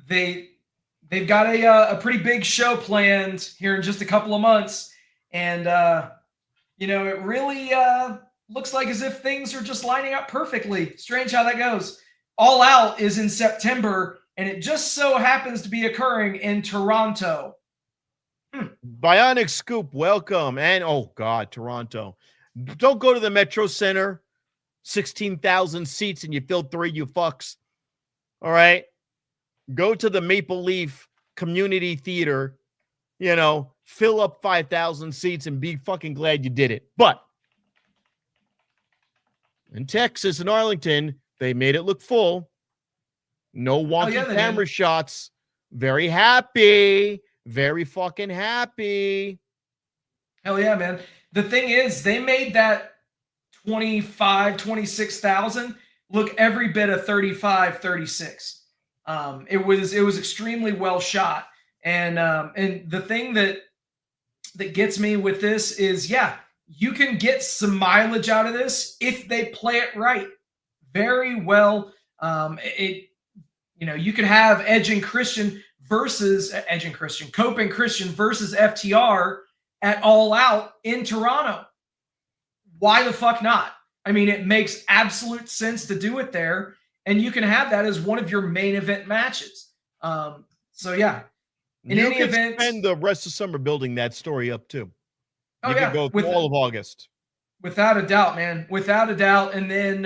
B: they've got a pretty big show planned here in just a couple of months, and it really looks like as if things are just lining up perfectly. Strange how that goes. All Out is in September, and it just so happens to be occurring in Toronto.
C: Bionic Scoop, welcome. And oh God, Toronto. Don't go to the Metro Center, 16,000 seats, and you fill 3, you fucks. All right. Go to the Maple Leaf Community Theater, fill up 5,000 seats and be fucking glad you did it. But in Texas and Arlington, they made it look full. No wonky camera shots. Very happy. Very fucking happy.
B: Hell yeah, man. The thing is, they made that 26,000 look every bit of 35, 36. It was extremely well shot. And the thing that gets me with this is, yeah, you can get some mileage out of this if they play it right. Very well. You could have Cope and Christian versus FTR at All Out in Toronto. Why the fuck not? I mean, it makes absolute sense to do it there, and you can have that as one of your main event matches. So yeah, in any event,
C: spend the rest of summer building that story up too.
B: You could
C: go through all of August,
B: without a doubt, man, without a doubt. And then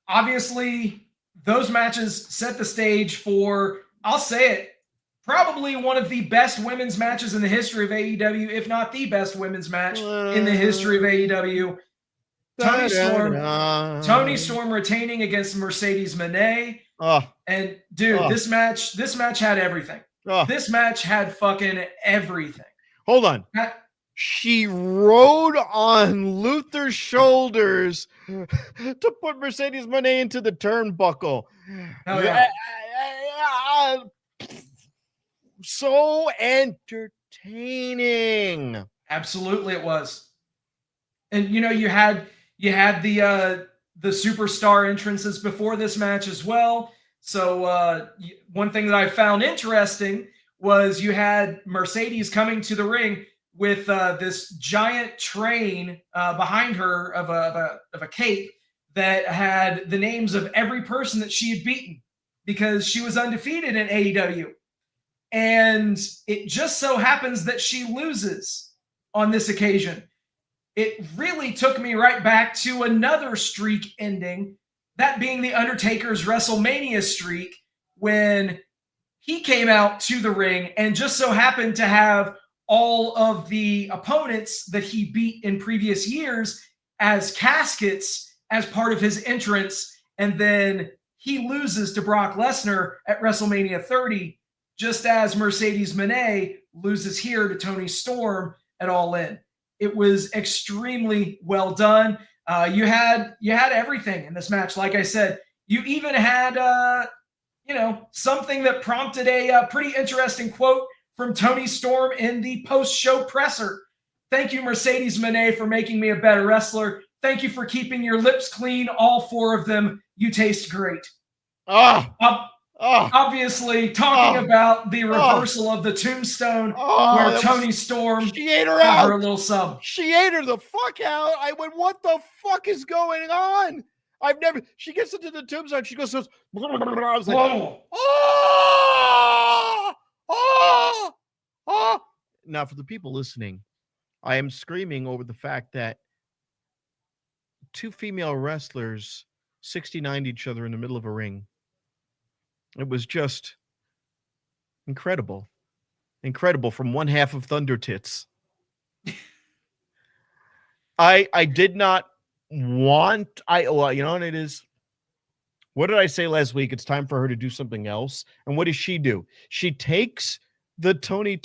B: obviously those matches set the stage for, I'll say it, probably one of the best women's matches in the history of AEW, if not the best women's match in the history of AEW. Toni Storm retaining against Mercedes Moné. And dude, this match had everything. This match had fucking everything.
C: Hold on. She rode on Luther's shoulders to put Mercedes Moné into the turnbuckle.
B: Oh, yeah.
C: So entertaining.
B: Absolutely, it was. And you had the superstar entrances before this match as well. So one thing that I found interesting was you had Mercedes coming to the ring with this giant train behind her of a cape that had the names of every person that she had beaten, because she was undefeated in AEW. And it just so happens that she loses on this occasion. It really took me right back to another streak ending, that being The Undertaker's WrestleMania streak, when he came out to the ring and just so happened to have all of the opponents that he beat in previous years as caskets as part of his entrance. And then he loses to Brock Lesnar at WrestleMania 30, just as Mercedes Moné loses here to Toni Storm at All In. It was extremely well done. You had everything in this match. Like I said, you even had something that prompted a pretty interesting quote from Toni Storm in the post-show presser. "Thank you, Mercedes Moné, for making me a better wrestler. Thank you for keeping your lips clean, all 4 of them. You taste great." Obviously, talking about the reversal of the tombstone, where Toni Storm
C: she ate her
B: got
C: out.
B: her a little sub.
C: She ate her the fuck out. I went, what the fuck is going on? She gets into the tombstone. She goes, I was like, oh. Now, for the people listening, I am screaming over the fact that 2 female wrestlers 69'd each other in the middle of a ring. It was just incredible. Incredible from one half of Thunder Tits. I did not want, well, you know what it is? What did I say last week? It's time for her to do something else. And what does she do? She takes the Toni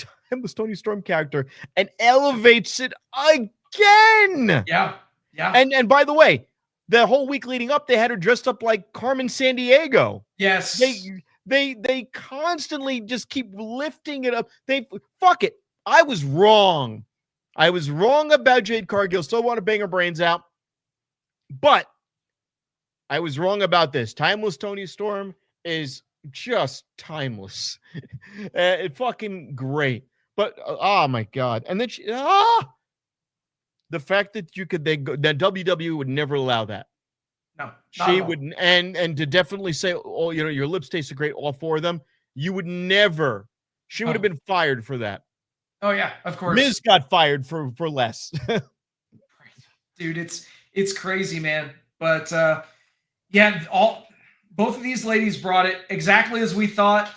C: Storm character and elevates it again.
B: Yeah.
C: And by the way, the whole week leading up, they had her dressed up like Carmen Sandiego.
B: Yes.
C: They constantly just keep lifting it up. Fuck it. I was wrong. I was wrong about Jade Cargill. Still want to bang her brains out. But I was wrong about this. Timeless Toni Storm is just timeless. It's fucking great. But oh my God. And then the fact that that WWE would never allow that.
B: No, not
C: She
B: at all.
C: wouldn't, and to definitely say, oh, your lips taste great, all four of them. You would never. She would have
B: Oh.
C: been fired for that.
B: Oh yeah, of course.
C: Miz got fired for less.
B: Dude, it's crazy, man. But yeah, both of these ladies brought it exactly as we thought.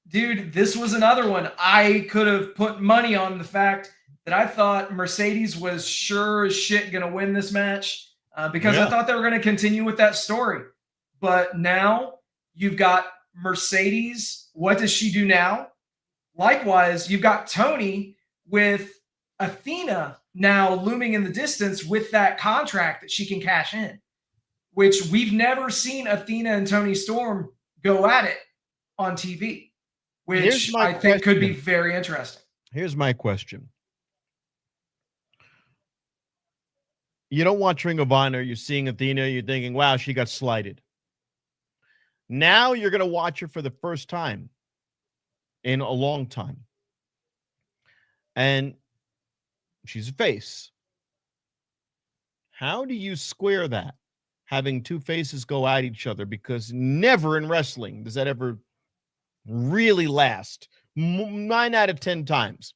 B: Dude, this was another one. I could have put money on the fact that I thought Mercedes was sure as shit going to win this match because I thought they were going to continue with that story. But now you've got Mercedes. What does she do now? Likewise, you've got Tony with Athena now looming in the distance with that contract that she can cash in, which we've never seen Athena and Tony Storm go at it on TV, which I think could be very interesting.
C: Here's my question. You don't watch Ring of Honor, you're seeing Athena, you're thinking, wow, she got slighted. Now you're going to watch her for the first time in a long time. And she's a face. How do you square that? Having two faces go at each other, because never in wrestling does that ever really last. 9 out of 10 times.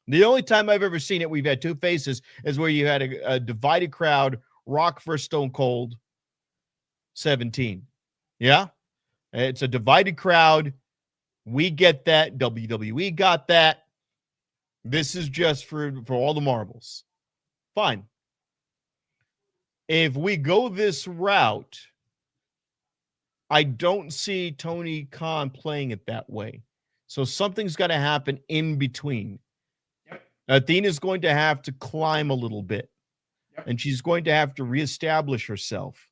C: The only time I've ever seen it, we've had two faces, is where you had a divided crowd, Rock versus Stone Cold 17. Yeah? It's a divided crowd. We get that. WWE got that. This is just for all the marbles. Fine. If we go this route, I don't see Tony Khan playing it that way. So something's got to happen in between. Yep. Athena's going to have to climb a little bit. Yep. And she's going to have to reestablish herself.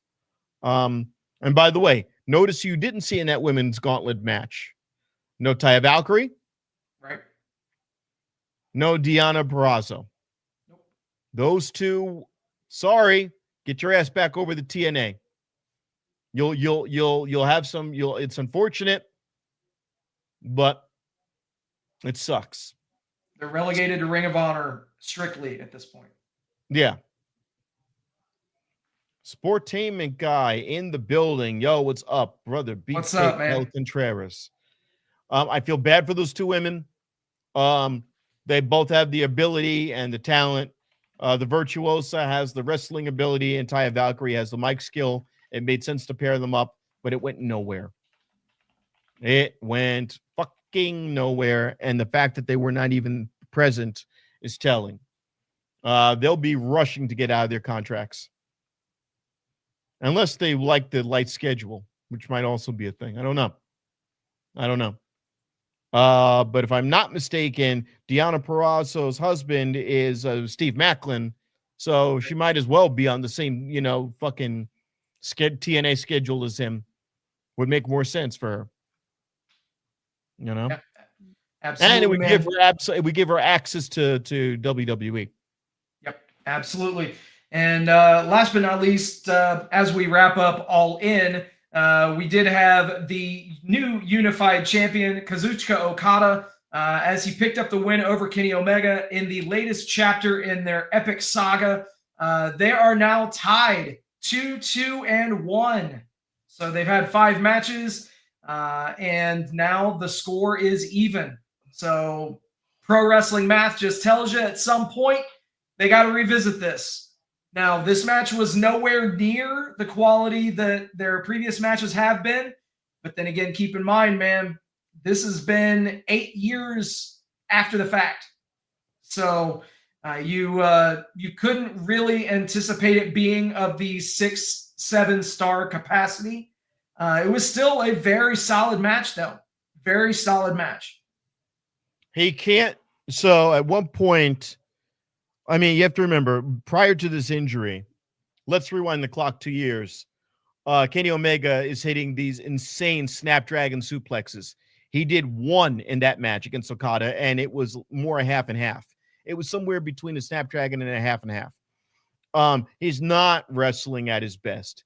C: And by the way, notice you didn't see in that women's gauntlet match. No Taya Valkyrie.
B: Right.
C: No Deonna Purrazzo.
B: Nope.
C: Those two, sorry, get your ass back over the TNA. You'll have some. It's unfortunate, but it sucks.
B: They're relegated to Ring of Honor strictly at this point.
C: Yeah. Sportainment guy in the building. Yo, what's up, brother?
B: What's up, man?
C: El Contreras. I feel bad for those two women. They both have the ability and the talent. The Virtuosa has the wrestling ability, and Taya Valkyrie has the mic skill. It made sense to pair them up, but it went nowhere. It went fucking nowhere, and the fact that they were not even present is telling. They'll be rushing to get out of their contracts. Unless they like the light schedule, which might also be a thing. I don't know. But if I'm not mistaken, Deonna Purrazzo's husband is Steve Maclin, so she might as well be on the same, fucking TNA schedule as him. Would make more sense for her. Yeah, absolutely. And it would give her access to WWE.
B: Yep, absolutely. And last but not least, as we wrap up All In, we did have the new unified champion, Kazuchika Okada, as he picked up the win over Kenny Omega in the latest chapter in their epic saga. They are now tied 2-2-1. So they've had 5 matches, and now the score is even. So pro wrestling math just tells you at some point they got to revisit this. Now, this match was nowhere near the quality that their previous matches have been. But then again, keep in mind, man, this has been 8 years after the fact. So you couldn't really anticipate it being of the 6-7 star capacity. It was still a very solid match, though. Very solid match.
C: He can't. So at one point, I mean, you have to remember, prior to this injury, let's rewind the clock 2 years. Kenny Omega is hitting these insane Snapdragon suplexes. He did one in that match against Okada, and it was more a half and half. It was somewhere between a Snapdragon and a half and half. He's not wrestling at his best.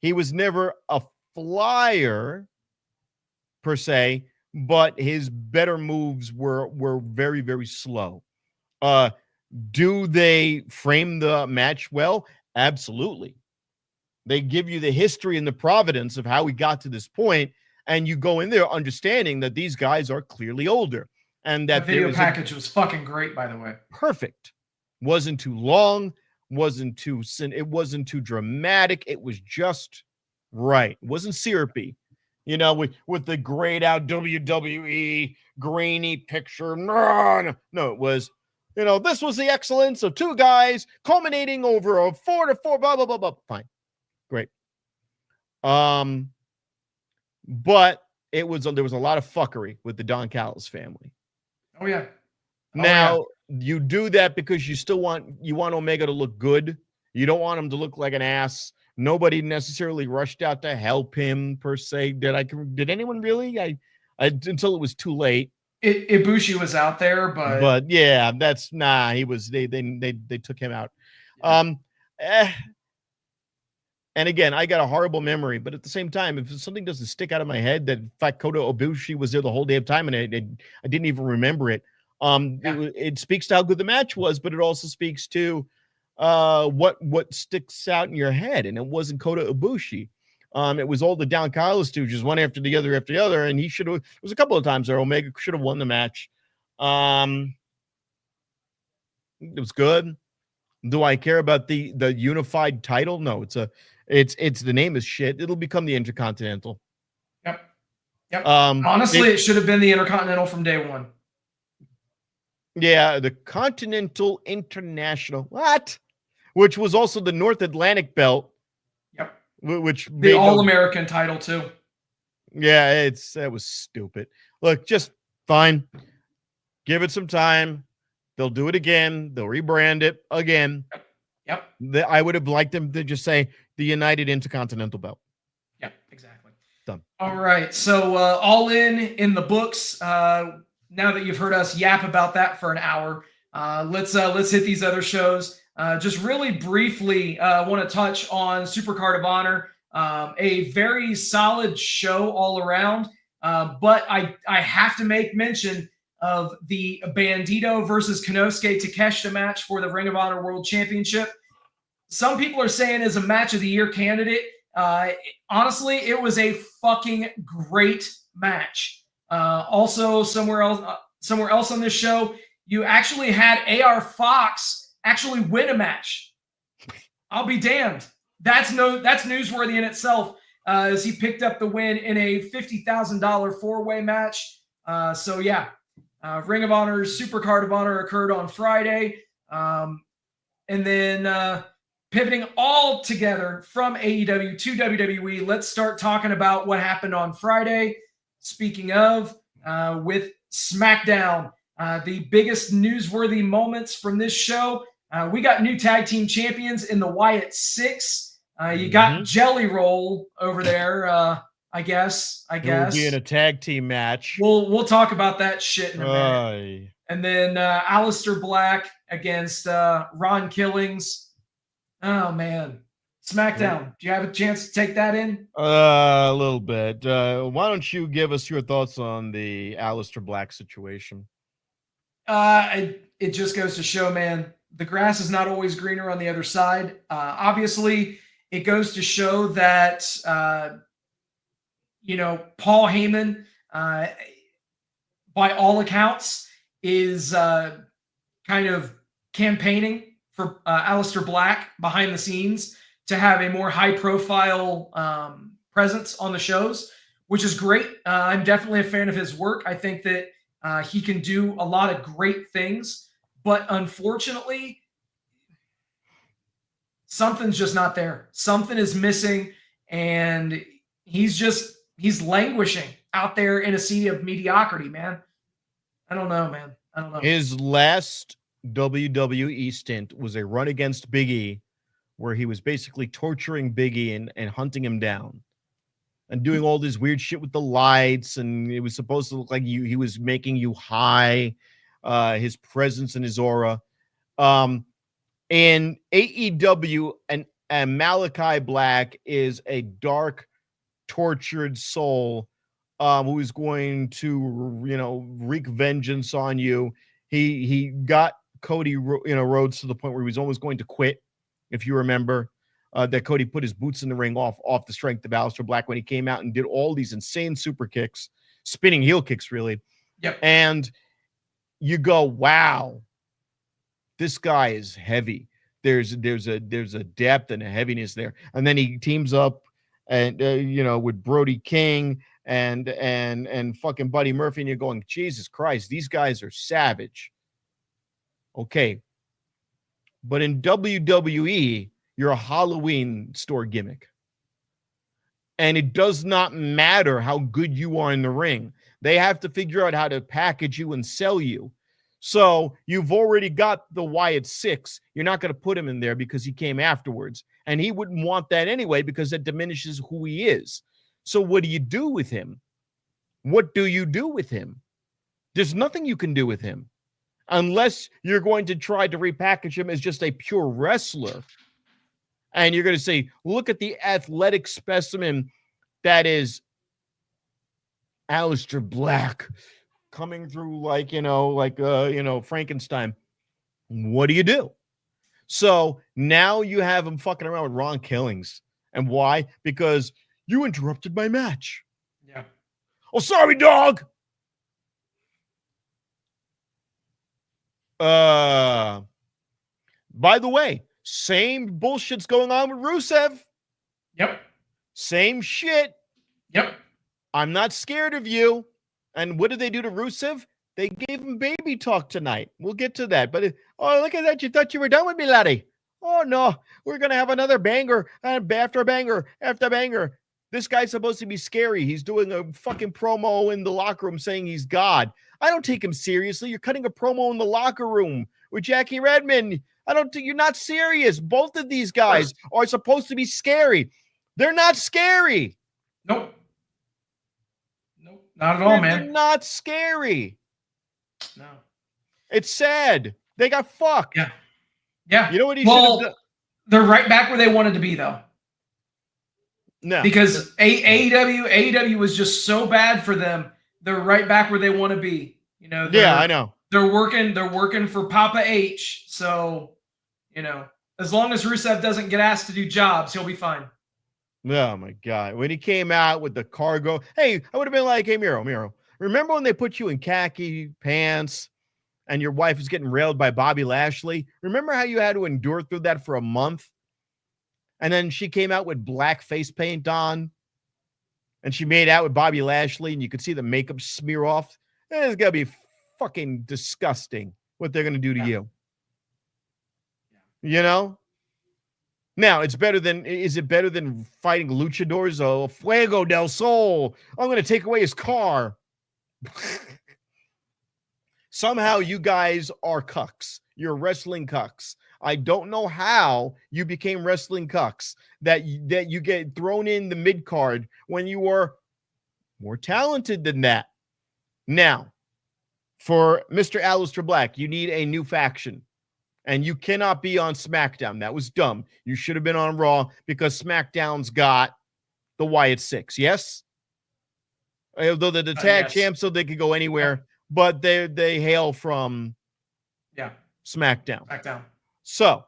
C: He was never a flyer, per se, but his better moves were very, very slow. Do they frame the match well? Absolutely. They give you the history and the providence of how we got to this point, and you go in there understanding that these guys are clearly older, and that
B: The video package was fucking great, by the way.
C: perfect. Wasn't too long, it wasn't too dramatic. It was just right. It wasn't syrupy. With the grayed out WWE grainy picture. No, it was, this was the excellence of two guys culminating over a 4-4, blah, blah, blah, blah. Fine. Great. But there was a lot of fuckery with the Don Callis family.
B: Oh yeah.
C: Now you do that because you want Omega to look good. You don't want him to look like an ass. Nobody necessarily rushed out to help him per se. Did anyone really? I until it was too late.
B: Ibushi was out there,
C: but yeah, he was. They took him out. And again, I got a horrible memory, but at the same time, if something doesn't stick out of my head, that in fact Kota Ibushi was there the whole damn time, and I didn't even remember it. It speaks to how good the match was, but it also speaks to what sticks out in your head, and it wasn't Kota Ibushi. It was all the Don Callis stooges, one after the other, and he should have. It was a couple of times there Omega should have won the match. It was good. Do I care about the unified title? No, it's the name is shit. It'll become the Intercontinental.
B: Yep. Honestly, it should have been the Intercontinental from day one.
C: Yeah, the Continental International. What? Which was also the North Atlantic belt.
B: Yep.
C: Which
B: the All-American title too.
C: Yeah, that was stupid. Look, just fine. Give it some time. They'll do it again. They'll rebrand it again.
B: Yep.
C: I would have liked them to just say the United Intercontinental belt.
B: Yep, exactly.
C: Done.
B: All right. So All In the books. Now that you've heard us yap about that for an hour, let's hit these other shows. Just really briefly, want to touch on Supercard of Honor. A very solid show all around, but I have to make mention of the Bandito versus Konosuke Takeshita match for the Ring of Honor World Championship. Some people are saying is a match of the year candidate. Honestly, it was a fucking great match. Also, somewhere else on this show, you actually had AR Fox actually win a match. I'll be damned. That's newsworthy in itself, as he picked up the win in a $50,000 four-way match. So yeah, Ring of Honor's Supercard of Honor occurred on Friday, and then pivoting all together from AEW to WWE. Let's start talking about what happened on Friday. Speaking of, with SmackDown, the biggest newsworthy moments from this show, we got new tag team champions in the Wyatt Six. You got Jelly Roll over there, I guess. It will
C: be in a tag team match.
B: We'll talk about that shit in a minute. And then Aleister Black against Ron Killings. Oh, man. SmackDown. Do you have a chance to take that in?
C: A little bit. Why don't you give us your thoughts on the Aleister Black situation?
B: It just goes to show, man, the grass is not always greener on the other side. Obviously, it goes to show that, Paul Heyman, by all accounts, is kind of campaigning for Aleister Black behind the scenes to have a more high-profile presence on the shows, which is great. I'm definitely a fan of his work. I think that he can do a lot of great things, but unfortunately, something's just not there. Something is missing, and he's languishing out there in a sea of mediocrity, man. I don't know, man. I don't know.
C: His last WWE stint was a run against Big E, where he was basically torturing Big E and hunting him down and doing all this weird shit with the lights. And it was supposed to look like he was making you high, his presence and his aura. In AEW, and Malachi Black is a dark, tortured soul who is going to, wreak vengeance on you. He got Cody, Rhodes to the point where he was almost going to quit, if you remember. that Cody put his boots in the ring off the strength of Aleister Black when he came out and did all these insane super kicks, spinning heel kicks, really.
B: Yep.
C: And you go, wow, this guy is heavy. There's a depth and a heaviness there. And then he teams up and with Brody King and fucking Buddy Murphy, and you're going, Jesus Christ, these guys are savage. Okay. But in WWE, you're a Halloween store gimmick. And it does not matter how good you are in the ring. They have to figure out how to package you and sell you. So you've already got the Wyatt 6. You're not going to put him in there because he came afterwards. And he wouldn't want that anyway because it diminishes who he is. So what do you do with him? What do you do with him? There's nothing you can do with him unless you're going to try to repackage him as just a pure wrestler. And you're going to say, look at the athletic specimen that is Aleister Black coming through like Frankenstein. What do you do? So now you have him fucking around with Ron Killings. And why? Because you interrupted my match.
B: Yeah.
C: Oh, sorry, dog. By the way, same bullshit's going on with Rusev.
B: Yep.
C: Same shit.
B: Yep.
C: I'm not scared of you. And what did they do to Rusev? They gave him baby talk tonight. We'll get to that. But, look at that. You thought you were done with me, laddie. Oh, no. We're going to have another banger after banger after banger. This guy's supposed to be scary. He's doing a fucking promo in the locker room saying he's God. I don't take him seriously. You're cutting a promo in the locker room with Jackie Redmond. You're not serious. Both of these guys are supposed to be scary. They're not scary.
B: Nope. Not at all, man.
C: They're not scary.
B: No.
C: It's sad. They got fucked.
B: Yeah. Yeah.
C: You know what he should have done?
B: They're right back where they wanted to be, though.
C: No.
B: Because AEW was just so bad for them. They're right back where they want to be.
C: I know.
B: They're working for Papa H. So, as long as Rusev doesn't get asked to do jobs, he'll be fine.
C: Oh my God. When he came out with the cargo, hey, I would have been like, hey, Miro, remember when they put you in khaki pants and your wife was getting railed by Bobby Lashley? Remember how you had to endure through that for a month? And then she came out with black face paint on and she made out with Bobby Lashley and you could see the makeup smear off. It's going to be fucking disgusting what they're going to do to you. Now, is it better than fighting luchadors? Oh, Fuego del Sol. I'm going to take away his car. Somehow you guys are cucks. You're wrestling cucks. I don't know how you became wrestling cucks, that you get thrown in the mid card when you were more talented than that. Now, for Mr. Aleister Black, you need a new faction. And you cannot be on SmackDown. That was dumb. You should have been on Raw because SmackDown's got the Wyatt 6. Yes? Although they're the tag champs, so they could go anywhere. But they hail from SmackDown. So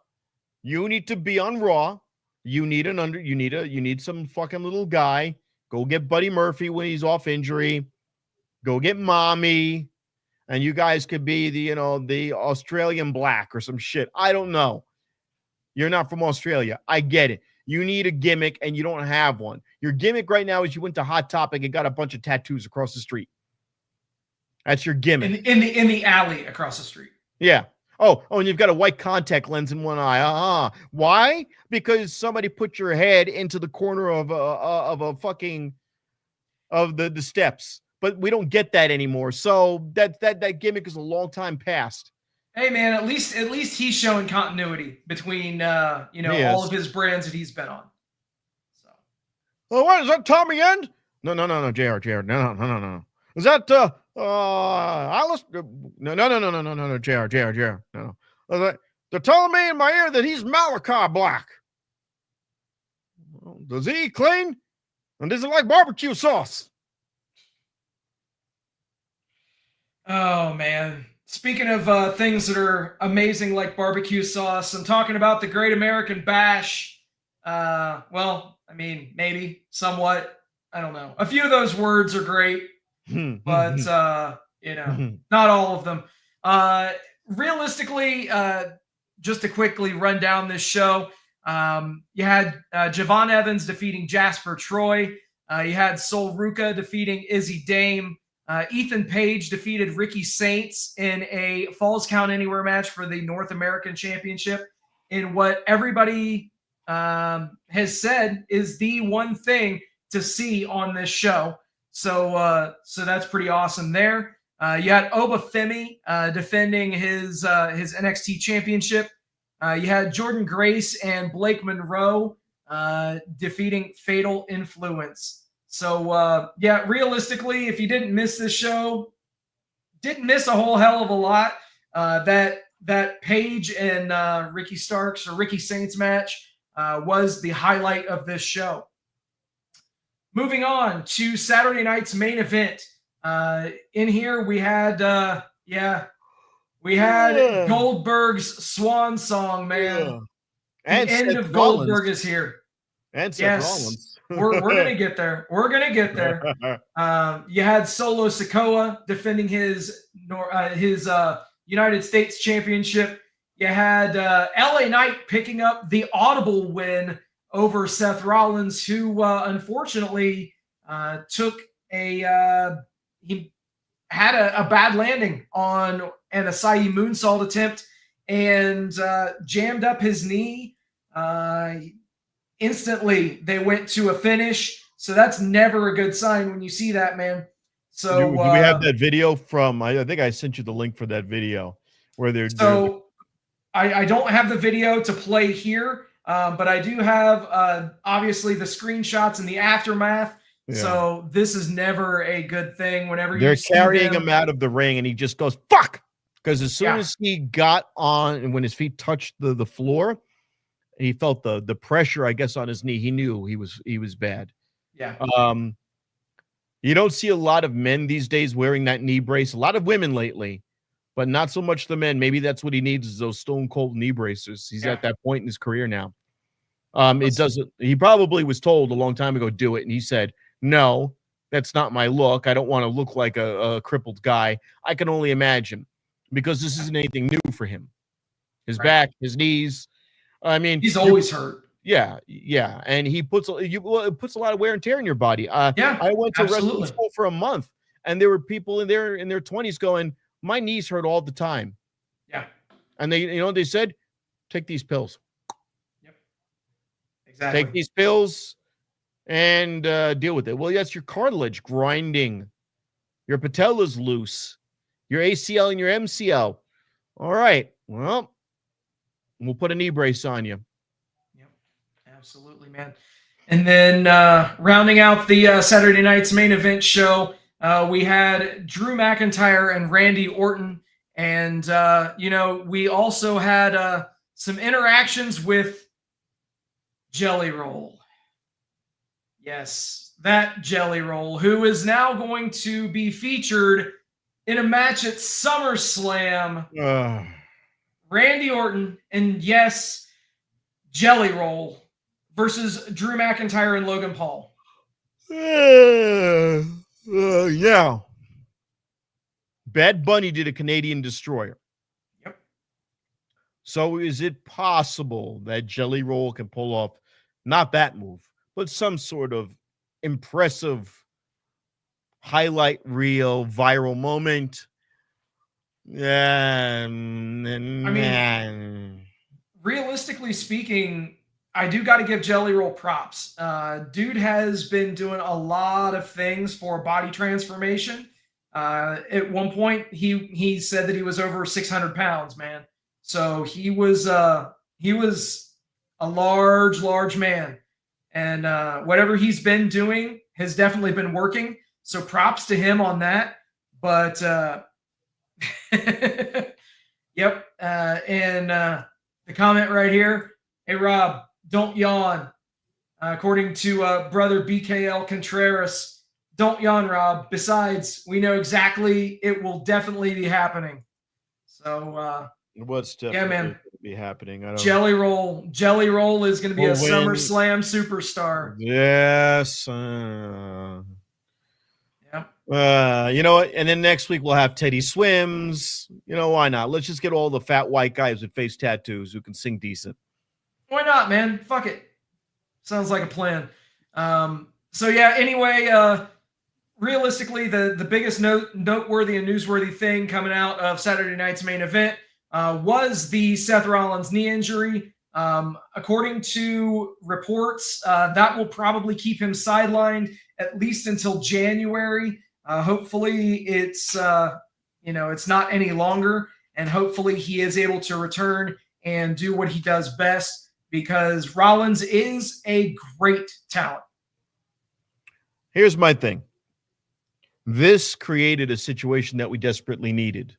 C: you need to be on Raw. You need some fucking little guy. Go get Buddy Murphy when he's off injury. Go get Mommy. And you guys could be the Australian Black or some shit. I don't know. You're not from Australia. I get it. You need a gimmick and you don't have one. Your gimmick right now is you went to Hot Topic and got a bunch of tattoos across the street. That's your gimmick.
B: In the alley across the street.
C: Yeah. Oh, and you've got a white contact lens in one eye. Why? Because somebody put your head into the corner of the steps. But we don't get that anymore. So that gimmick is a long time past.
B: Hey man, at least he's showing continuity between all of his brands that he's been on. So.
C: Oh, what is that, Tommy End? No, JR. No. Is that Alice? No, JR. No. They're telling me in my ear that he's Malachi Black. Does he eat clean? And does he like barbecue sauce?
B: Oh, man. Speaking of things that are amazing like barbecue sauce, I'm talking about the Great American Bash Well, I mean, maybe somewhat. I don't know. A few of those words are great, but not all of them. Realistically, just to quickly run down this show, you had Javon Evans defeating Jasper Troy. You had Sol Ruka defeating Izzy Dame. Ethan Page defeated Ricky Saints in a Falls Count Anywhere match for the North American Championship in what everybody has said is the one thing to see on this show. So that's pretty awesome there. You had Oba Femi defending his NXT championship. You had Jordan Grace and Blake Monroe defeating Fatal Influence. So realistically, if you didn't miss this show, didn't miss a whole hell of a lot. That Page and Ricky Starks or Ricky Saints match was the highlight of this show. Moving on to Saturday night's main event. In here we had Goldberg's swan song, man.
C: Yeah. And
B: the end
C: Seth
B: of
C: Rollins.
B: Goldberg is here.
C: And Seth Rollins.
B: we're gonna get there. We're gonna get there. You had Solo Sikoa defending his United States Championship. You had LA Knight picking up the audible win over Seth Rollins, who unfortunately he had a bad landing on an Asai moonsault attempt and jammed up his knee. Instantly, they went to a finish. So that's never a good sign when you see that, man. So
C: do we have that video from? I think I sent you the link for that video where they're.
B: So I don't have the video to play here, but I do have obviously the screenshots and the aftermath. Yeah. So this is never a good thing. Whenever
C: they're carrying him out of the ring, and he just goes fuck, because as soon as he got on and when his feet touched the floor, and he felt the pressure, I guess, on his knee, he knew he was bad.
B: Yeah.
C: You don't see a lot of men these days wearing that knee brace. A lot of women lately, but not so much the men. Maybe that's what he needs, is those stone cold knee braces. He's at that point in his career now. It doesn't. He probably was told a long time ago, do it, and he said, "No, that's not my look. I don't want to look like a crippled guy." I can only imagine, because this isn't anything new for him. His back, his knees. I mean,
B: he's always hurt.
C: Yeah, and he puts it puts a lot of wear and tear in your body. I went to wrestling school for a month, and there were people in their 20s going, "My knees hurt all the time."
B: Yeah,
C: and they said, "Take these pills."
B: Yep, exactly.
C: Take these pills and deal with it. Well, yes, your cartilage grinding, your patella's loose, your ACL and your MCL. All right, well, we'll put a knee brace on you.
B: Absolutely, man. And then rounding out the Saturday night's main event show, we had Drew McIntyre and Randy Orton. And, we also had some interactions with Jelly Roll. Yes, that Jelly Roll, who is now going to be featured in a match at SummerSlam. Randy Orton and, yes, Jelly Roll versus Drew McIntyre and Logan Paul.
C: Yeah. Bad Bunny did a Canadian Destroyer.
B: Yep.
C: So is it possible that Jelly Roll can pull off not that move, but some sort of impressive highlight reel viral moment? Yeah.
B: Realistically speaking, I do got to give Jelly Roll props. Dude has been doing a lot of things for body transformation. At one point, he said that he was over 600 pounds, man. So he was a large man, and whatever he's been doing has definitely been working. So props to him on that. But yep. And the comment right here, "Hey Rob, don't yawn." According to brother BKL Contreras, don't yawn, Rob. Besides, we know exactly it will definitely be happening. So
C: what's
B: yeah, man.
C: be happening. I don't.
B: Jelly Roll. Jelly Roll is going to be a
C: Will win.
B: SummerSlam superstar.
C: Yes. You know what? And then next week we'll have Teddy Swims. You know, why not? Let's just get all the fat white guys with face tattoos who can sing decent.
B: Why not, man? Fuck it. Sounds like a plan. So yeah, anyway, realistically, the biggest noteworthy and newsworthy thing coming out of Saturday night's main event was the Seth Rollins knee injury. According to reports, that will probably keep him sidelined at least until January. Hopefully it's it's not any longer, and hopefully he is able to return and do what he does best, because Rollins is a great talent.
C: Here's my thing. This created a situation that we desperately needed.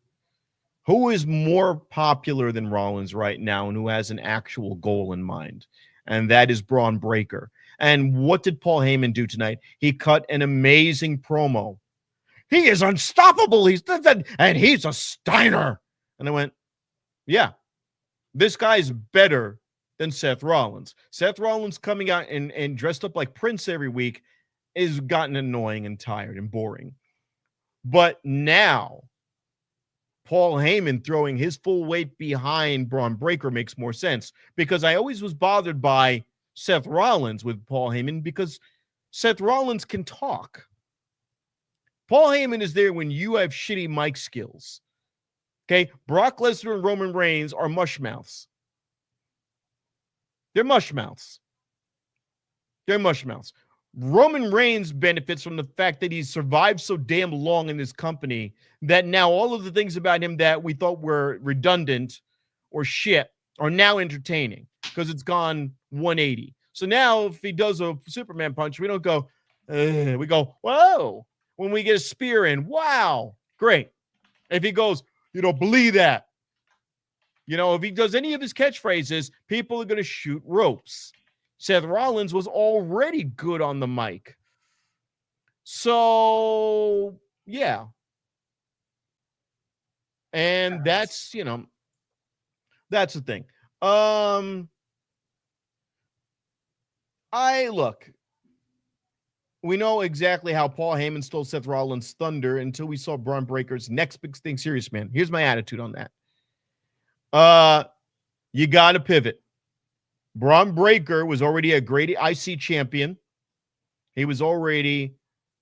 C: Who is more popular than Rollins right now and who has an actual goal in mind? And that is Braun Breaker. And what did Paul Heyman do tonight? He cut an amazing promo. He is unstoppable. And he's a Steiner. And I went, yeah, this guy's better than Seth Rollins. Seth Rollins coming out and dressed up like Prince every week is gotten annoying and tired and boring. But now, Paul Heyman throwing his full weight behind Braun Breaker makes more sense, because I always was bothered by Seth Rollins with Paul Heyman, because Seth Rollins can talk. Paul Heyman is there when you have shitty mic skills. Okay? Brock Lesnar and Roman Reigns are mushmouths. They're mushmouths. They're mushmouths. Roman Reigns benefits from the fact that he's survived so damn long in this company that now all of the things about him that we thought were redundant or shit are now entertaining, because it's gone 180. So now if he does a Superman punch, we don't go, we go, whoa. When we get a spear in, wow, great. If he goes, you don't believe that. If he does any of his catchphrases, people are going to shoot ropes. Seth Rollins was already good on the mic. So, yeah. And that's the thing. We know exactly how Paul Heyman stole Seth Rollins' thunder until we saw Braun Breaker's next big thing. Serious, man. Here's my attitude on that. You got to pivot. Braun Breaker was already a great IC champion. He was already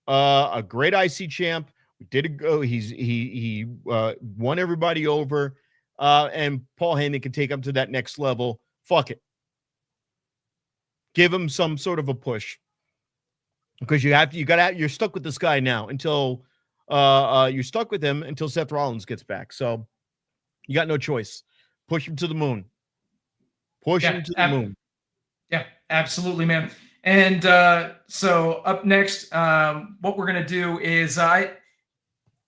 C: a great IC champ. He won everybody over. And Paul Heyman can take him to that next level. Fuck it. Give him some sort of a push, because you're stuck with this guy now until you're stuck with him until Seth Rollins gets back. So you got no choice. Push him to the moon. Push him to the moon.
B: Yeah, absolutely, man. And so up next, what we're gonna do is I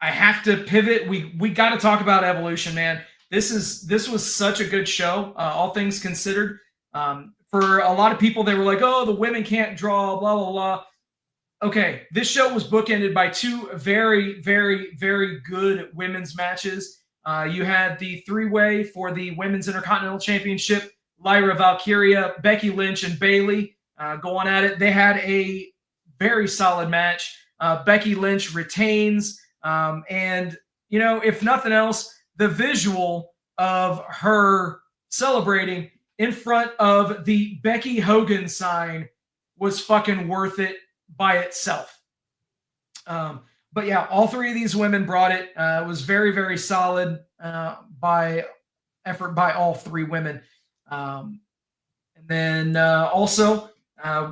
B: have to pivot. We got to talk about Evolution, man. This was such a good show, all things considered. For a lot of people, they were like, "Oh, the women can't draw," blah blah blah. Okay, this show was bookended by two very, very, very good women's matches. You had the three-way for the Women's Intercontinental Championship. Lyra Valkyria, Becky Lynch, and Bayley going at it. They had a very solid match. Becky Lynch retains. And, if nothing else, the visual of her celebrating in front of the Becky Hogan sign was fucking worth it by itself. But yeah, all three of these women brought it. It was very, very solid by effort by all three women. And then also,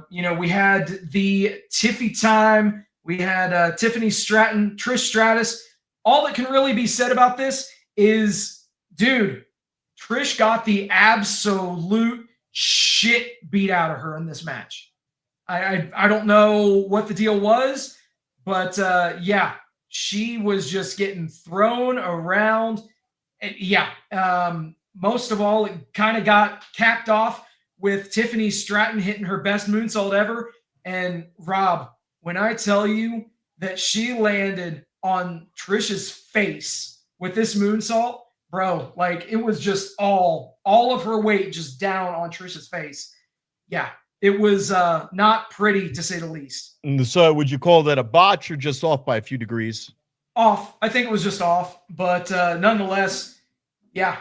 B: we had the Tiffy time. We had Tiffany Stratton, Trish Stratus. All that can really be said about this is, dude, Trish got the absolute shit beat out of her in this match. I don't know what the deal was, but yeah, she was just getting thrown around. And yeah, most of all, it kind of got capped off with Tiffany Stratton hitting her best moonsault ever. And Rob, when I tell you that she landed on Trish's face with this moonsault, bro. Like it was just all of her weight just down on Trish's face. Yeah, it was not pretty to say the least.
C: And so would you call that a botch or just off by a few degrees?
B: Off. I think it was just off, but nonetheless, yeah,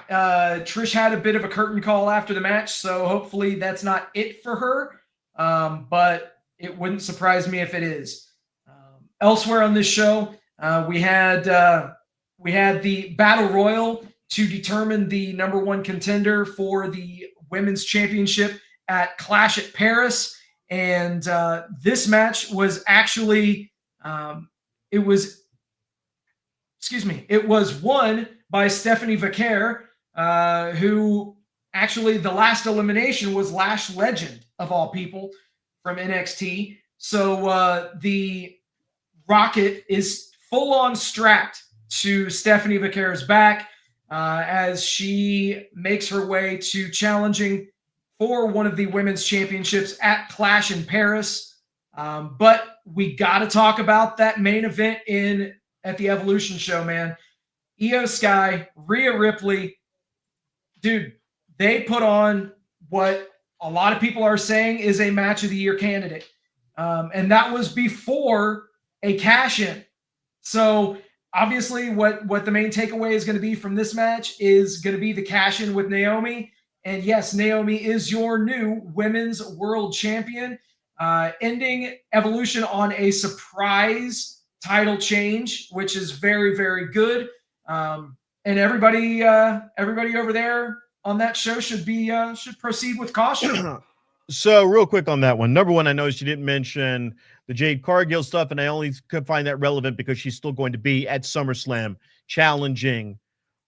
B: Trish had a bit of a curtain call after the match, so hopefully that's not it for her. But it wouldn't surprise me if it is. Elsewhere on this show, we had the Battle Royal to determine the number one contender for the women's championship at Clash at Paris. And this match was actually, it was won by Stephanie Vaquer, who actually the last elimination was Lash Legend, of all people, from NXT. So the Rocket is full on strapped to Stephanie Vaquer's back as she makes her way to challenging for one of the women's championships at Clash in Paris. But we got to talk about that main event at the Evolution show, man. Io Sky, Rhea Ripley, dude, they put on what a lot of people are saying is a match of the year candidate. And that was before a cash-in. So obviously what the main takeaway is going to be from this match is going to be the cash-in with Naomi. And yes, Naomi is your new women's world champion, ending Evolution on a surprise title change, which is very, very good. And everybody over there on that show should proceed with caution.
C: So real quick on that one. Number one, I noticed you didn't mention the Jade Cargill stuff, and I only could find that relevant because she's still going to be at SummerSlam challenging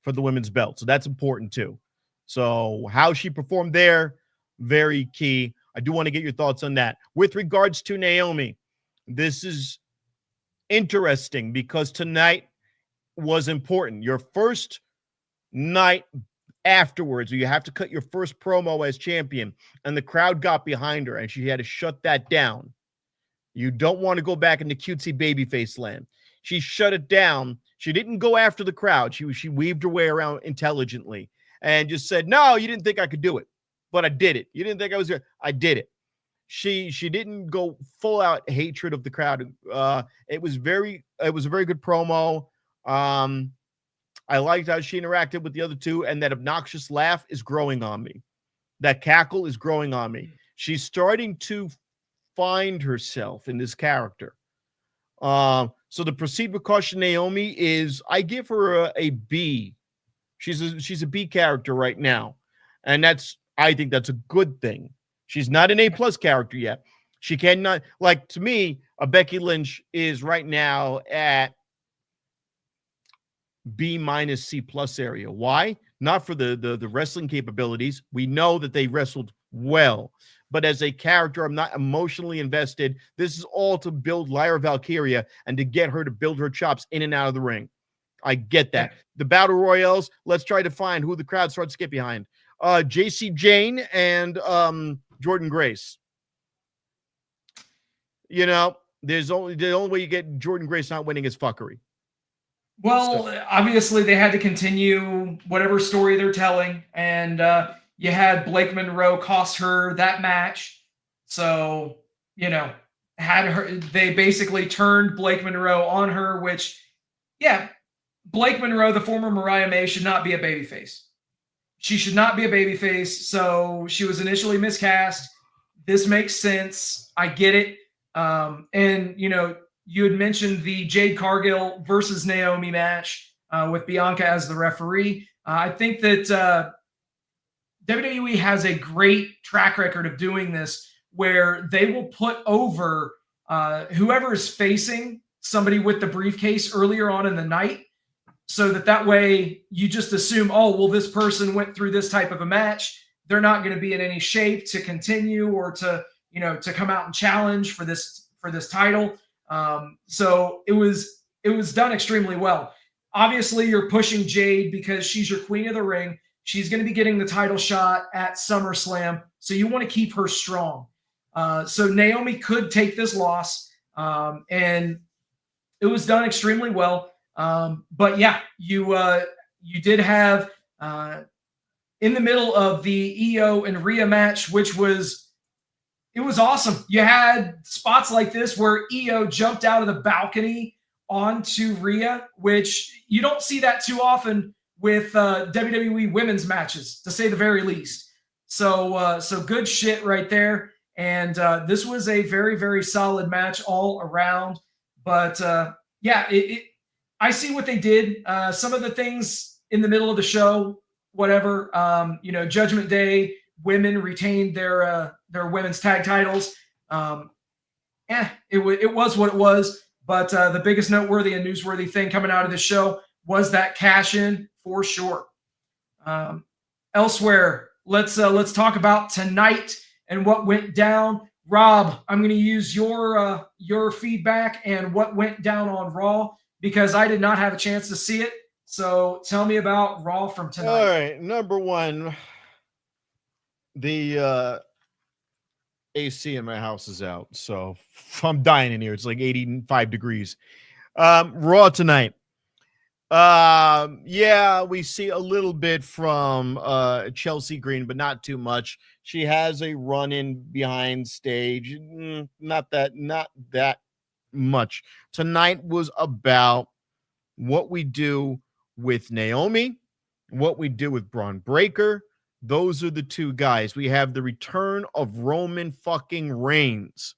C: for the women's belt. So that's important too. So how she performed there, very key. I do want to get your thoughts on that. With regards to Naomi, this is interesting because tonight was important. Your first night afterwards, you have to cut your first promo as champion, and the crowd got behind her, and she had to shut that down. You don't want to go back into cutesy babyface land. She shut it down. She didn't go after the crowd. She weaved her way around intelligently and just said, "No, you didn't think I could do it, but I did it. You didn't think I was there. I did it." She didn't go full out hatred of the crowd. It was a very good promo. I liked how she interacted with the other two, and that obnoxious laugh is growing on me. That cackle is growing on me. She's starting to find herself in this character. So the proceed with caution Naomi is, I give her a B. She's a B character right now, and I think that's a good thing. She's not an A+ character yet. She cannot, like, to me, a Becky Lynch is right now at B- C+ area. Why? Not for the wrestling capabilities. We know that they wrestled well, but as a character, I'm not emotionally invested. This is all to build Lyra Valkyria and to get her to build her chops in and out of the ring. I get that. The Battle Royals, let's try to find who the crowd starts to get behind. JC Jane and Jordan Grace. You know, the only way you get Jordan Grace not winning is fuckery.
B: Well, obviously they had to continue whatever story they're telling, and you had Blake Monroe cost her that match. So, they basically turned Blake Monroe on her, which, yeah, Blake Monroe, the former Mariah May, should not be a babyface. She should not be a babyface. So she was initially miscast. This makes sense. I get it. And, you had mentioned the Jade Cargill versus Naomi match with Bianca as the referee. I think that WWE has a great track record of doing this, where they will put over whoever is facing somebody with the briefcase earlier on in the night, so that way you just assume, oh, well, this person went through this type of a match. They're not going to be in any shape to continue or to come out and challenge for this title. So it was done extremely well. Obviously, you're pushing Jade because she's your queen of the ring. She's going to be getting the title shot at SummerSlam, so you want to keep her strong. So Naomi could take this loss, and it was done extremely well. But yeah, you did have in the middle of the Io and Rhea match, which was awesome. You had spots like this where Io jumped out of the balcony onto Rhea, which you don't see that too often with WWE women's matches, to say the very least. So good shit right there. And this was a very, very solid match all around. But yeah, I see what they did. Some of the things in the middle of the show, whatever, Judgment Day women retained their women's tag titles. It was what it was. But the biggest noteworthy and newsworthy thing coming out of this show was that cash in for sure. Elsewhere, let's talk about tonight and what went down. Rob, I'm going to use your feedback and what went down on Raw because I did not have a chance to see it. So tell me about Raw from tonight.
C: All right, number one, the AC in my house is out, so I'm dying in here. It's like 85 degrees. Raw tonight. Yeah, we see a little bit from Chelsea Green, but not too much. She has a run-in behind stage. Not that much. Tonight was about what we do with Naomi, what we do with Braun Breaker. Those are the two guys. We have the return of Roman fucking Reigns.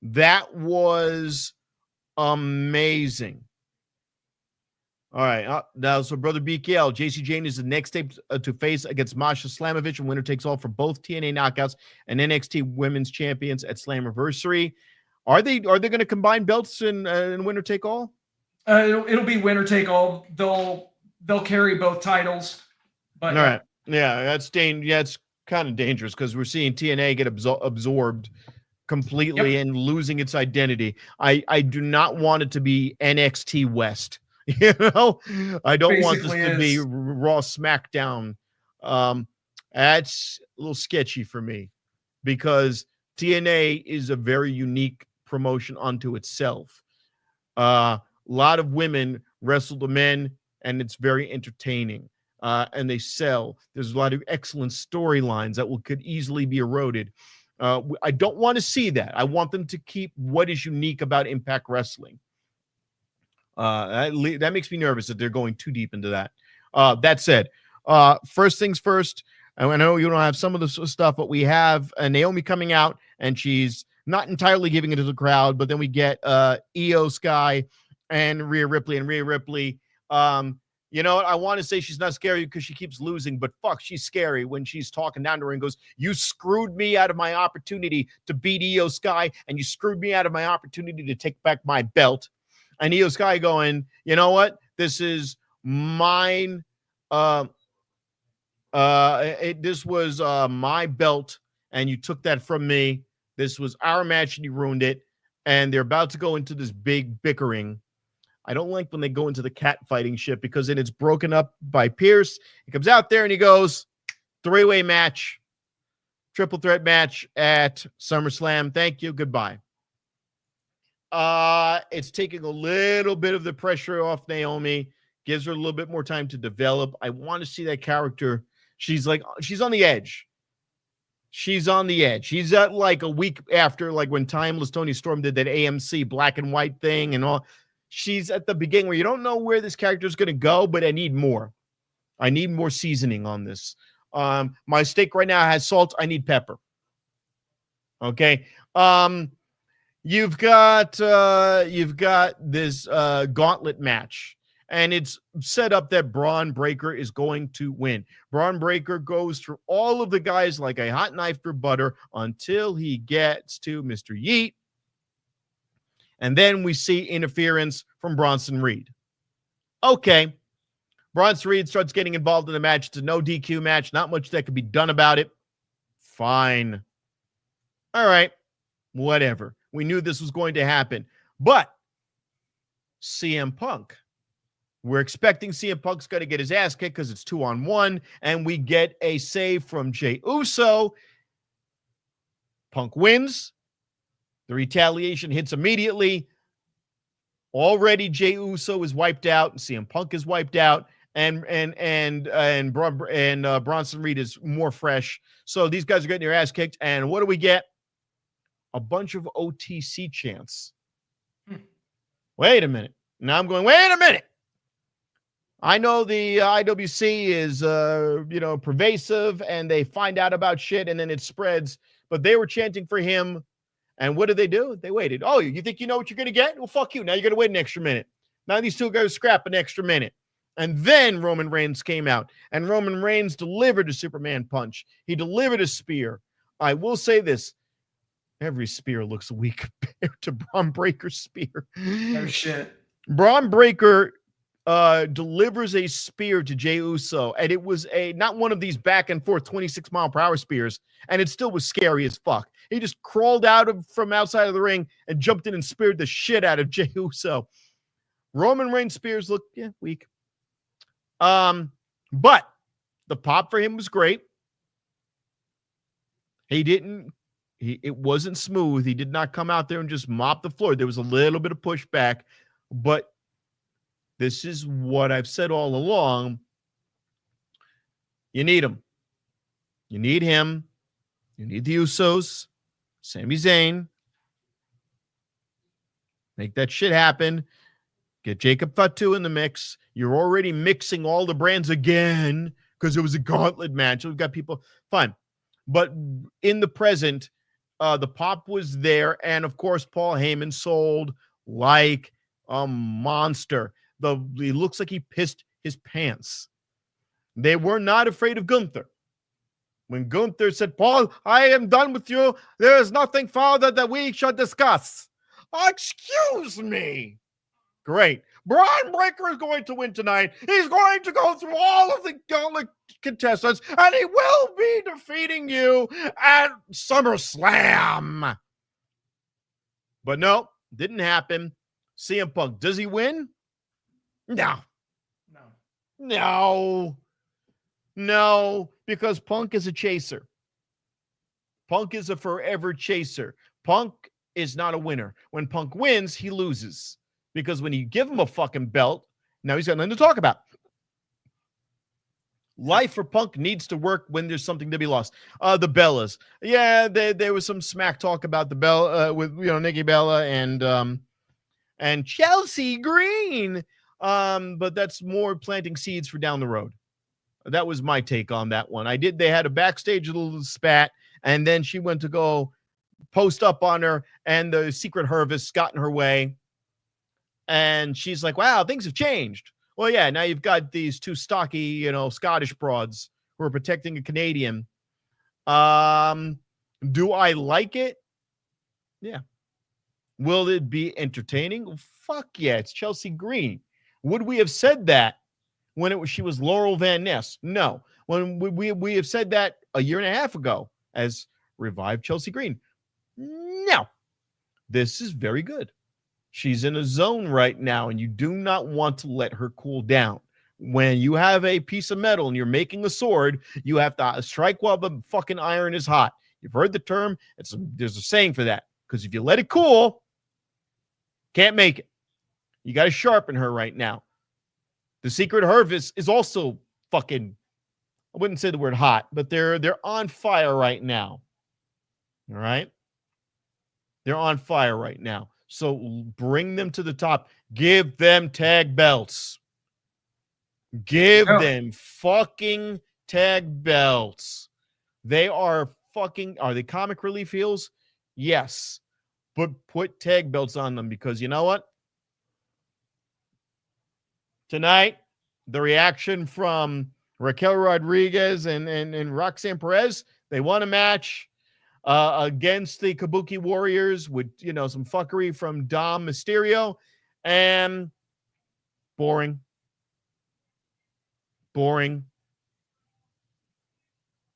C: That was amazing. All right. Now, so Brother BKL, JC Jane is the next tape to face against Masha Slamovich, and winner takes all for both TNA Knockouts and NXT Women's Champions at Slammiversary. Are they going to combine belts in winner take all?
B: It'll be winner take all. They'll carry both titles. But
C: all right. Yeah, that's it's kind of dangerous because we're seeing TNA get absorbed completely and losing its identity. I do not want it to be NXT West. You know, I don't want this to be Raw SmackDown. That's a little sketchy for me because TNA is a very unique promotion unto itself. A lot of women wrestle the men, and it's very entertaining. And they sell. There's a lot of excellent storylines that could easily be eroded. I don't want to see that. I want them to keep what is unique about Impact Wrestling. That makes me nervous that they're going too deep into that. That said, first things first, I know you don't have some of the stuff, but we have Naomi coming out, and she's not entirely giving it to the crowd, but then we get Io Sky and Rhea Ripley. And Rhea Ripley, you know what? I want to say she's not scary because she keeps losing, but fuck, she's scary when she's talking down to her and goes, "You screwed me out of my opportunity to beat Io Sky, and you screwed me out of my opportunity to take back my belt." And Io Sky going, "You know what? This is mine. This was my belt, and you took that from me. This was our match, and you ruined it." And they're about to go into this big bickering. I don't like when they go into the cat fighting shit because then it's broken up by Pierce. He comes out there and he goes, three-way match, triple threat match at SummerSlam. Thank you. Goodbye. It's taking a little bit of the pressure off Naomi, gives her a little bit more time to develop. I want to see that character. She's on the edge. She's on the edge. She's at like a week after, like when Timeless Tony Storm did that AMC black and white thing and all. She's at the beginning where you don't know where this character is going to go, but I need more. I need more seasoning on this. My steak right now has salt. I need pepper. Okay. You've got this gauntlet match, and it's set up that Braun Breaker is going to win. Braun Breaker goes through all of the guys like a hot knife through butter until he gets to Mr. Yeet. And then we see interference from Bronson Reed. Okay. Bronson Reed starts getting involved in the match. It's a no DQ match. Not much that could be done about it. Fine. All right. Whatever. We knew this was going to happen. But CM Punk. We're expecting CM Punk's going to get his ass kicked because it's 2-on-1. And we get a save from Jey Uso. Punk wins. The retaliation hits immediately. Already Jey Uso is wiped out and CM Punk is wiped out. Bronson Reed is more fresh. So these guys are getting their ass kicked. And what do we get? A bunch of OTC chants. Wait a minute. Now I'm going, wait a minute. I know the IWC is, pervasive, and they find out about shit and then it spreads. But they were chanting for him. And what did they do? They waited. Oh, you think you know what you're going to get? Well, fuck you. Now you're going to wait an extra minute. Now these two guys scrap an extra minute. And then Roman Reigns came out. And Roman Reigns delivered a Superman punch. He delivered a spear. I will say this. Every spear looks weak compared to Braun Breaker's spear.
B: No shit.
C: Braun Breaker delivers a spear to Jey Uso, and it was not one of these back and forth 26-mile-per-hour spears, and it still was scary as fuck. He just crawled from outside of the ring and jumped in and speared the shit out of Jey Uso. Roman Reigns spears look weak. But the pop for him was great. It wasn't smooth. He did not come out there and just mop the floor. There was a little bit of pushback, but this is what I've said all along. You need him. You need him. You need the Usos, Sami Zayn. Make that shit happen. Get Jacob Fatu in the mix. You're already mixing all the brands again because it was a gauntlet match. We've got people. Fine. But in the present, the pop was there. And, of course, Paul Heyman sold like a monster. He looks like he pissed his pants. They were not afraid of Gunther. When Gunther said, Paul, I am done with you. There is nothing further that we should discuss. Excuse me. Great. Braun Breaker is going to win tonight. He's going to go through all of the gauntlet contestants, and he will be defeating you at SummerSlam. But no, didn't happen. CM Punk, does he win? No. No, because Punk is a chaser. Punk is a forever chaser. Punk is not a winner. When Punk wins, he loses. Because when you give him a fucking belt, now he's got nothing to talk about. Life for Punk needs to work when there's something to be lost. The Bellas. Yeah, there was some smack talk about the Bella with Nikki Bella and Chelsea Green. But that's more planting seeds for down the road. That was my take on that one. They had a backstage little spat, and then she went to go post up on her, and the Secret Harvest got in her way. And she's like, wow, things have changed. Well, yeah, now you've got these two stocky, Scottish broads who are protecting a Canadian. Do I like it? Yeah. Will it be entertaining? Well, fuck yeah, it's Chelsea Green. Would we have said that when she was Laurel Van Ness? No. When we have said that a year and a half ago as revived Chelsea Green? No. This is very good. She's in a zone right now, and you do not want to let her cool down. When you have a piece of metal and you're making a sword, you have to strike while the fucking iron is hot. You've heard the term. There's a saying for that. Because if you let it cool, can't make it. You got to sharpen her right now. The Secret Harvest is also fucking, I wouldn't say the word hot, but they're on fire right now. All right? They're on fire right now. So bring them to the top. Give them tag belts. Give them fucking tag belts. They are they comic relief heels? Yes. But put tag belts on them because you know what? Tonight, the reaction from Raquel Rodriguez and Roxanne Perez, they won a match against the Kabuki Warriors with, some fuckery from Dom Mysterio, and boring.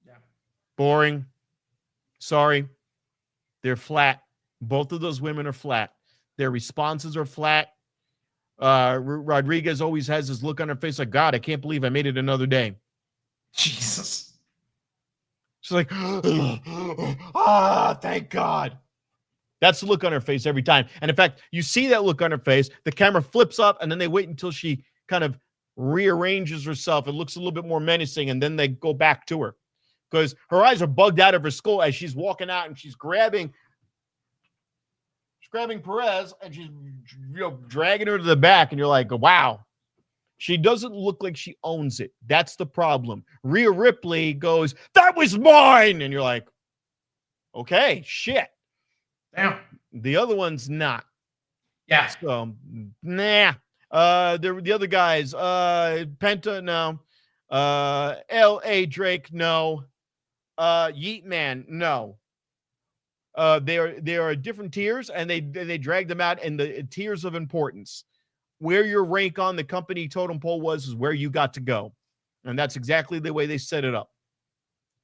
C: Yeah. Boring. Sorry. They're flat. Both of those women are flat. Their responses are flat. Rodriguez always has this look on her face like, God, I can't believe I made it another day.
B: Jesus.
C: She's like, thank God. That's the look on her face every time. And in fact, you see that look on her face, the camera flips up, and then they wait until she kind of rearranges herself. It looks a little bit more menacing, and then they go back to her because her eyes are bugged out of her skull as she's walking out and she's grabbing Perez and she's dragging her to the back, and you're like, wow. She doesn't look like she owns it. That's the problem. Rhea Ripley goes, that was mine. And you're like, okay, shit.
B: Damn.
C: The other one's not.
B: Yeah.
C: So, nah. The other guys, Penta, no. L.A. Drake, no. Yeet Man, no. They are different tiers, and they drag them out in the tiers of importance. Where your rank on the company totem pole was is where you got to go. And that's exactly the way they set it up.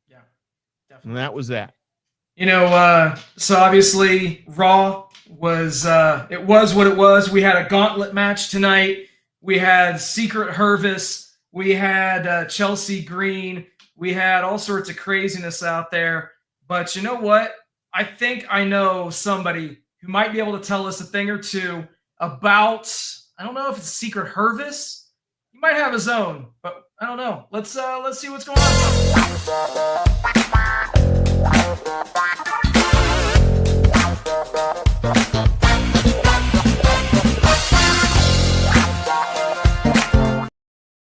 B: Yeah, definitely.
C: And that was that.
B: So obviously Raw was, it was what it was. We had a gauntlet match tonight. We had Secret Hervis. We had Chelsea Green. We had all sorts of craziness out there. But you know what? I think I know somebody who might be able to tell us a thing or two about, I don't know if it's Secret Hervis. He might have his own, but I don't know. Let's see what's going on.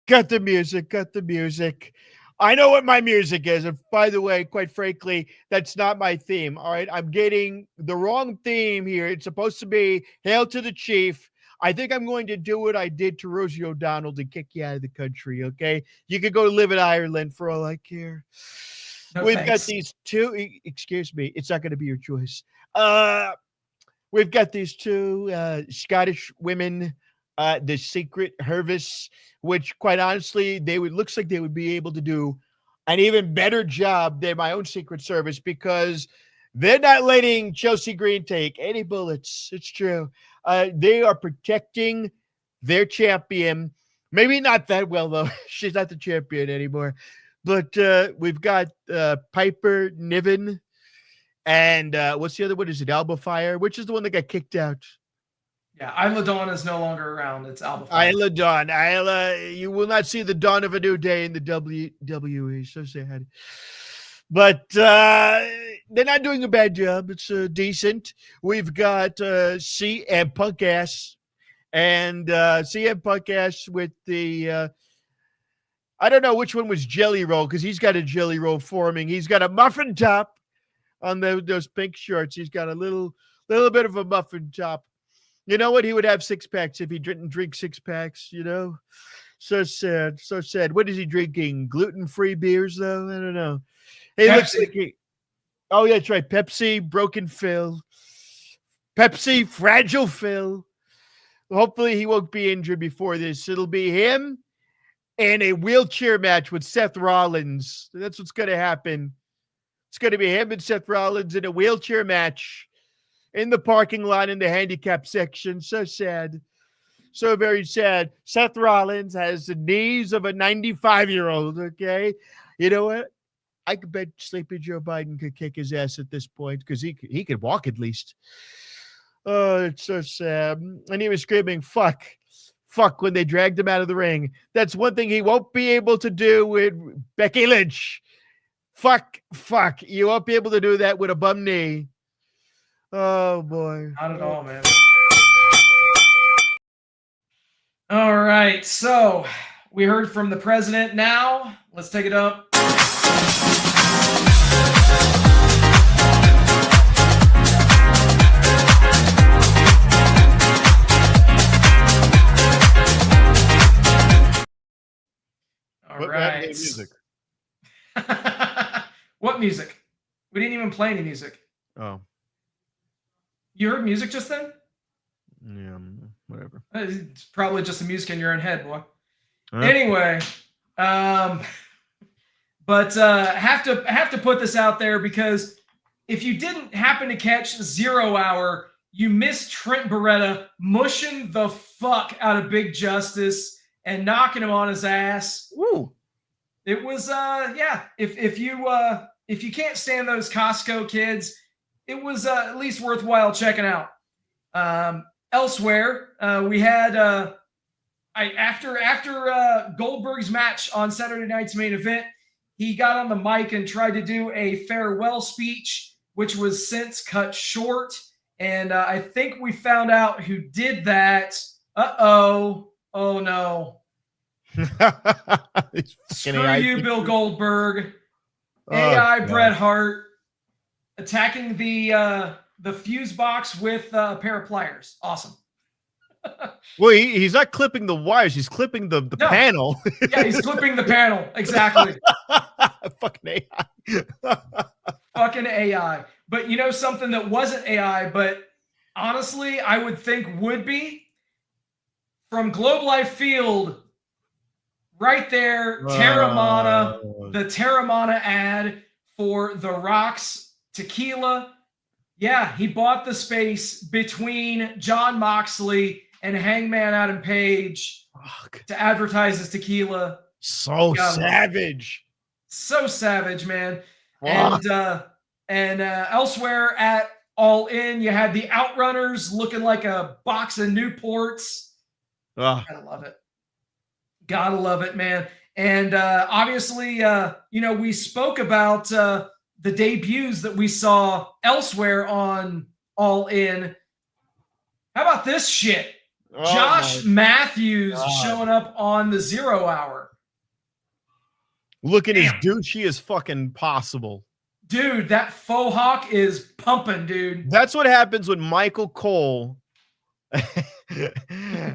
C: Cut the music. I know what my music is. And by the way, quite frankly, that's not my theme. All right. I'm getting the wrong theme here. It's supposed to be Hail to the Chief. I think I'm going to do what I did to Rosie O'Donnell to kick you out of the country. Okay. You could go live in Ireland for all I care.
B: No,
C: We've
B: thanks.
C: got these two. Excuse me. It's not going to be your choice. We've got these two Scottish women, the Secret Hervis, which quite honestly, looks like they would be able to do an even better job than my own Secret Service because they're not letting Chelsea Green take any bullets. It's true. They are protecting their champion. Maybe not that well, though. She's not the champion anymore. But we've got Piper Niven and what's the other one? Is it Alba Fire? Which is the one that got kicked out?
B: Yeah, Isla Dawn is no longer around. It's Alba Fire.
C: Isla Dawn. You will not see the dawn of a new day in the WWE. So sad. But they're not doing a bad job. It's decent. We've got CM Punk ass and CM Punk ass with the I don't know which one was Jelly Roll because he's got a Jelly Roll forming. He's got a muffin top on those pink shorts. He's got a little bit of a muffin top. You know what? He would have 6-packs if he didn't drink 6-packs, you know? So sad. So sad. What is he drinking? Gluten-free beers, though? I don't know. He looks like oh, yeah, that's right. Pepsi, Broken Phil. Pepsi, Fragile Phil. Hopefully he won't be injured before this. It'll be him and a wheelchair match with Seth Rollins. That's what's going to happen. It's going to be him and Seth Rollins in a wheelchair match in the parking lot in the handicap section. So sad. So very sad. Seth Rollins has the knees of a 95-year-old, okay? You know what? I could bet Sleepy Joe Biden could kick his ass at this point because he could walk at least. Oh, it's so sad. And he was screaming, fuck, when they dragged him out of the ring. That's one thing he won't be able to do with Becky Lynch. Fuck. You won't be able to do that with a bum knee. Oh, boy.
B: Not at all, man. All right. So we heard from the president. Now let's take it up. All right.
C: Music.
B: What music? We didn't even play any music.
C: Oh.
B: You heard music just then?
C: Yeah, whatever.
B: It's probably just the music in your own head, boy.
C: Huh?
B: Anyway, but have to put this out there because if you didn't happen to catch 0 Hour, you missed Trent Beretta mushing the fuck out of Big Justice and knocking him on his ass.
C: Woo.
B: It was if you can't stand those Costco kids, it was at least worthwhile checking out. Elsewhere, we had After Goldberg's match on Saturday night's main event, he got on the mic and tried to do a farewell speech, which was since cut short. And I think we found out who did that. Oh no. Screw you, Bill Goldberg. AI Bret Hart attacking the fuse box with a pair of pliers. Awesome.
C: Well, he's not clipping the wires. He's clipping the panel.
B: Yeah, he's clipping the panel. Exactly.
C: Fucking AI.
B: Fucking AI. But you know something that wasn't AI, but honestly, I would think would be from Globe Life Field, right there, Terramana, the Terramana ad for The Rock's tequila. Yeah, he bought the space between Jon Moxley and Hangman Adam Page to advertise his tequila.
C: So savage.
B: So savage, man. And elsewhere at All In, you had the Outrunners looking like a box of Newports. Gotta love it. Gotta love it, man. And obviously, we spoke about the debuts that we saw elsewhere on All In. How about this shit? Josh Matthews showing up on the 0 Hour.
C: Looking as douchey as fucking possible.
B: Dude, that faux hawk is pumping, dude.
C: That's what happens when Michael Cole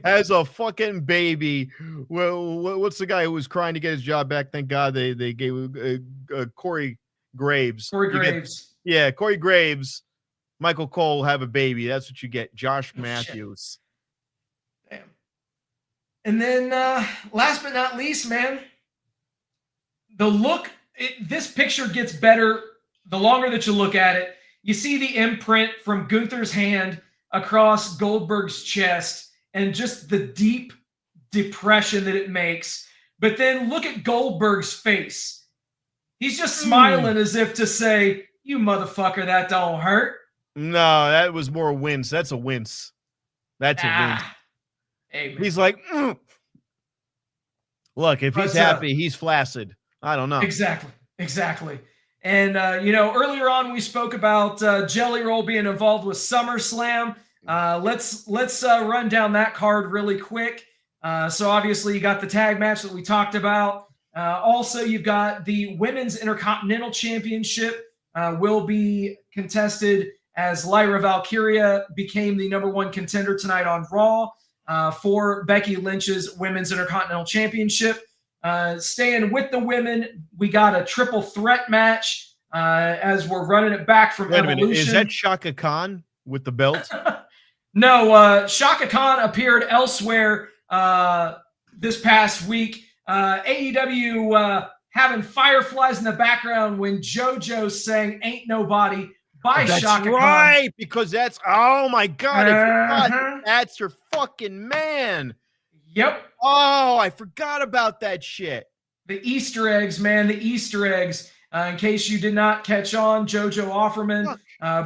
C: has a fucking baby. Well, what's the guy who was crying to get his job back? Thank God they gave Corey Graves.
B: Corey Graves.
C: Corey Graves. Michael Cole have a baby. That's what you get. Josh Matthews.
B: Shit. Damn. And then last but not least, man, the look. This picture gets better the longer that you look at it. You see the imprint from Gunther's hand across Goldberg's chest and just the deep depression that it makes. But then look at Goldberg's face. He's just smiling as if to say, "You motherfucker, that don't hurt."
C: No, that was more a wince. That's a wince. That's a wince.
B: Hey,
C: he's like, Look, if he's happy, he's flaccid. I don't know.
B: Exactly. And, earlier on we spoke about Jelly Roll being involved with SummerSlam. Let's run down that card really quick. So obviously you got the tag match that we talked about. Also, you've got the Women's Intercontinental Championship will be contested as Lyra Valkyria became the #1 contender tonight on Raw for Becky Lynch's Women's Intercontinental Championship. Staying with the women, we got a triple threat match as we're running it back from Evolution.
C: Wait a minute, is that Shaka Khan with the belt?
B: No, Shaka Khan appeared elsewhere this past week. AEW having fireflies in the background when JoJo sang "Ain't Nobody" by Shaka Khan.
C: That's right, because that's, oh my God, I forgot. That's her fucking man.
B: Yep.
C: Oh, I forgot about that shit.
B: The Easter eggs, man, the Easter eggs. In case you did not catch on, JoJo Offerman,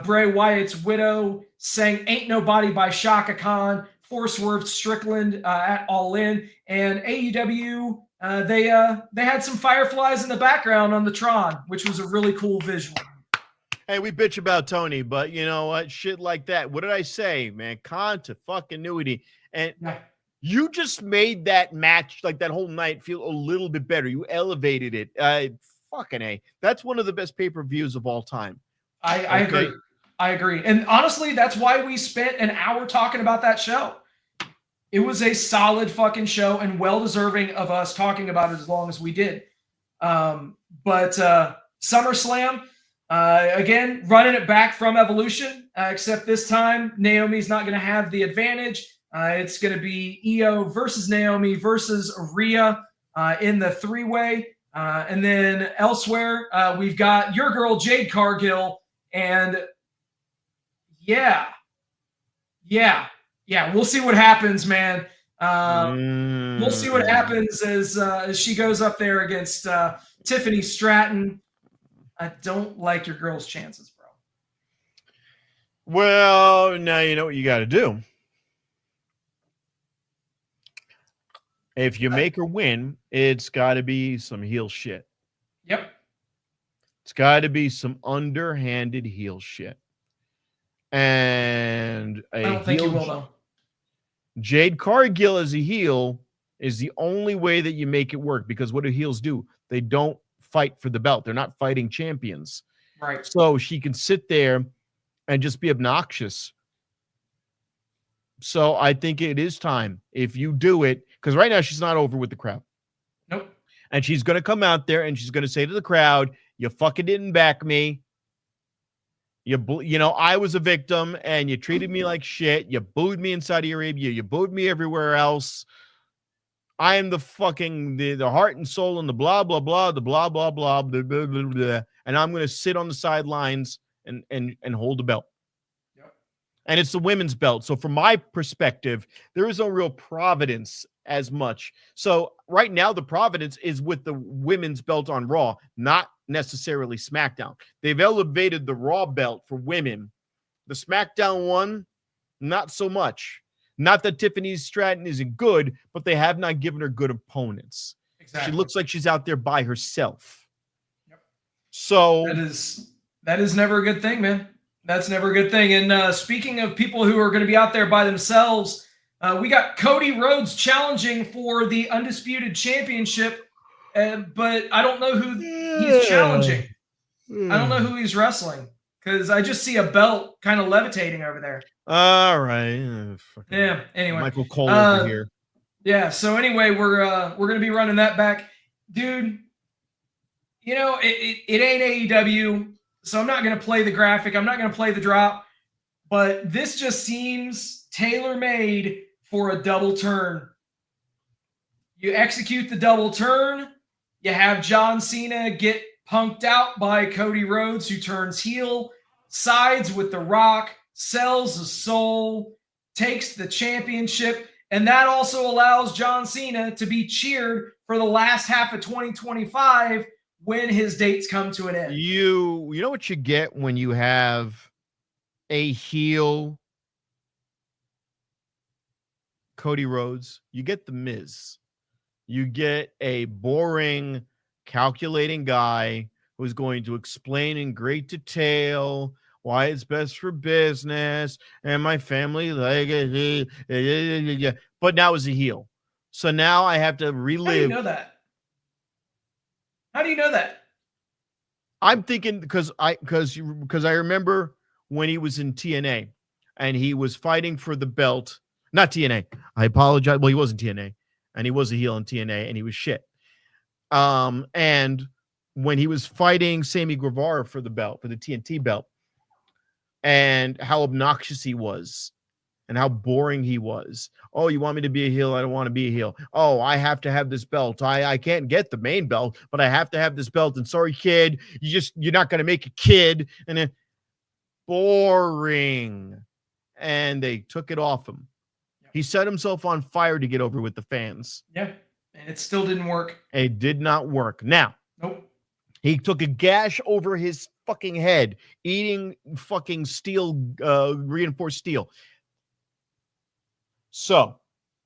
B: Bray Wyatt's widow, sang "Ain't Nobody" by Shaka Khan, Swerve Strickland at All In, and AEW, they had some fireflies in the background on the Tron, which was a really cool visual.
C: Hey, we bitch about Tony, but you know what? Shit like that. What did I say, man? Con to fucking nudity. And you just made that match, like that whole night, feel a little bit better. You elevated it. Fucking A. That's one of the best pay-per-views of all time.
B: I agree. I agree. And honestly, that's why we spent an hour talking about that show. It was a solid fucking show and well-deserving of us talking about it as long as we did. But SummerSlam, again, running it back from Evolution, except this time Naomi's not going to have the advantage. It's going to be Io versus Naomi versus Rhea in the three-way. And then elsewhere, we've got your girl Jade Cargill. And yeah, we'll see what happens, man. We'll see what happens as she goes up there against Tiffany Stratton. I don't like your girl's chances, bro.
C: Well, now you know what you got to do. If you make her win, it's got to be some heel shit.
B: Yep.
C: It's got to be some underhanded heel shit. And
B: I don't think you will, though.
C: Jade Cargill as a heel is the only way that you make it work, because what do heels do? They don't fight for the belt. They're not fighting champions.
B: Right.
C: So she can sit there and just be obnoxious. So I think it is time, if you do it, because right now she's not over with the crowd.
B: Nope.
C: And she's going to come out there and she's going to say to the crowd, you fucking didn't back me. You know, I was a victim and you treated me like shit. You booed me in Saudi Arabia. You booed me everywhere else. I am the fucking, the heart and soul and the blah, blah, blah, the blah, blah, blah, blah, blah, blah, blah. And I'm going to sit on the sidelines and hold the belt.
B: Yep.
C: And it's the women's belt. So from my perspective, there is no real providence as much. So right now, the providence is with the women's belt on Raw, not necessarily SmackDown. They've elevated the Raw belt for women. The SmackDown one, not so much. Not that Tiffany Stratton isn't good, but they have not given her good opponents.
B: Exactly.
C: She looks like she's out there by herself.
B: Yep.
C: So
B: that is never a good thing, man. That's never a good thing. And speaking of people who are going to be out there by themselves, we got Cody Rhodes challenging for the Undisputed Championship, but I don't know who he's challenging. I don't know who he's wrestling, because I just see a belt kind of levitating over there.
C: All right.
B: Yeah. Anyway,
C: Michael Cole over here.
B: Yeah. So anyway, we're gonna be running that back, dude. You know, it ain't AEW, so I'm not gonna play the graphic. I'm not gonna play the drop, but this just seems tailor-made for a double turn. You execute the double turn. You have John Cena get punked out by Cody Rhodes, who turns heel, sides with The Rock, sells his soul, takes the championship, and that also allows John Cena to be cheered for the last half of 2025 when his dates come to an end.
C: You know what you get when you have a heel Cody Rhodes? You get The Miz. You get a boring, calculating guy who's going to explain in great detail why it's best for business and my family like it. But now is a heel. So now I have to relive.
B: How do you know that? How do you know that?
C: I'm thinking because I remember when he was in TNA and he was fighting for the belt. Not TNA. I apologize. Well, he was in TNA and he was a heel in TNA and he was shit. And when he was fighting Sammy Guevara for the belt, for the TNT belt, and how obnoxious he was and how boring he was. Oh, you want me to be a heel? I don't want to be a heel. Oh, I have to have this belt. I can't get the main belt, but I have to have this belt. And sorry, kid, you're not going to make a kid. And then boring. And they took it off him. He set himself on fire to get over with the fans.
B: Yeah, and it still didn't work.
C: It did not work. Now,
B: nope.
C: He took a gash over his fucking head, eating fucking steel, reinforced steel. So,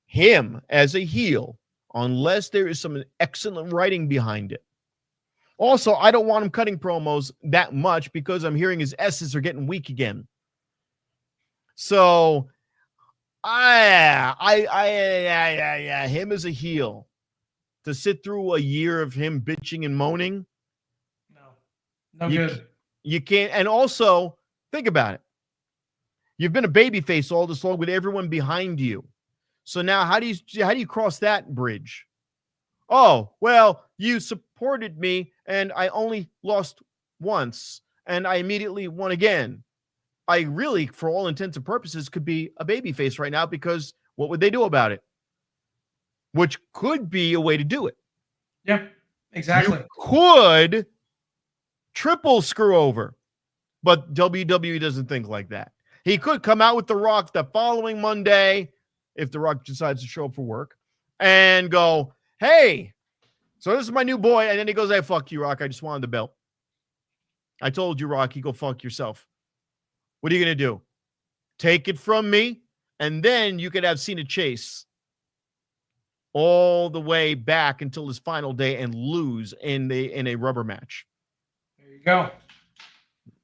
C: him as a heel, unless there is some excellent writing behind it. Also, I don't want him cutting promos that much because I'm hearing his S's are getting weak again. So, him as a heel, to sit through a year of him bitching and moaning.
B: No good.
C: You can't. And also, think about it. You've been a babyface all this long with everyone behind you. So now how do you cross that bridge? Oh, well, you supported me and I only lost once and I immediately won again. I really, for all intents and purposes, could be a babyface right now because what would they do about it? Which could be a way to do it.
B: Yeah, exactly.
C: You could triple screw over, but WWE doesn't think like that. He could come out with The Rock the following Monday, if The Rock decides to show up for work, and go, hey, so this is my new boy. And then he goes, hey, fuck you, Rock. I just wanted the belt. I told you, Rocky, go fuck yourself. What are you going to do? Take it from me, and then you could have Cena chase. all the way back until his final day and lose in a rubber match.
B: There you go.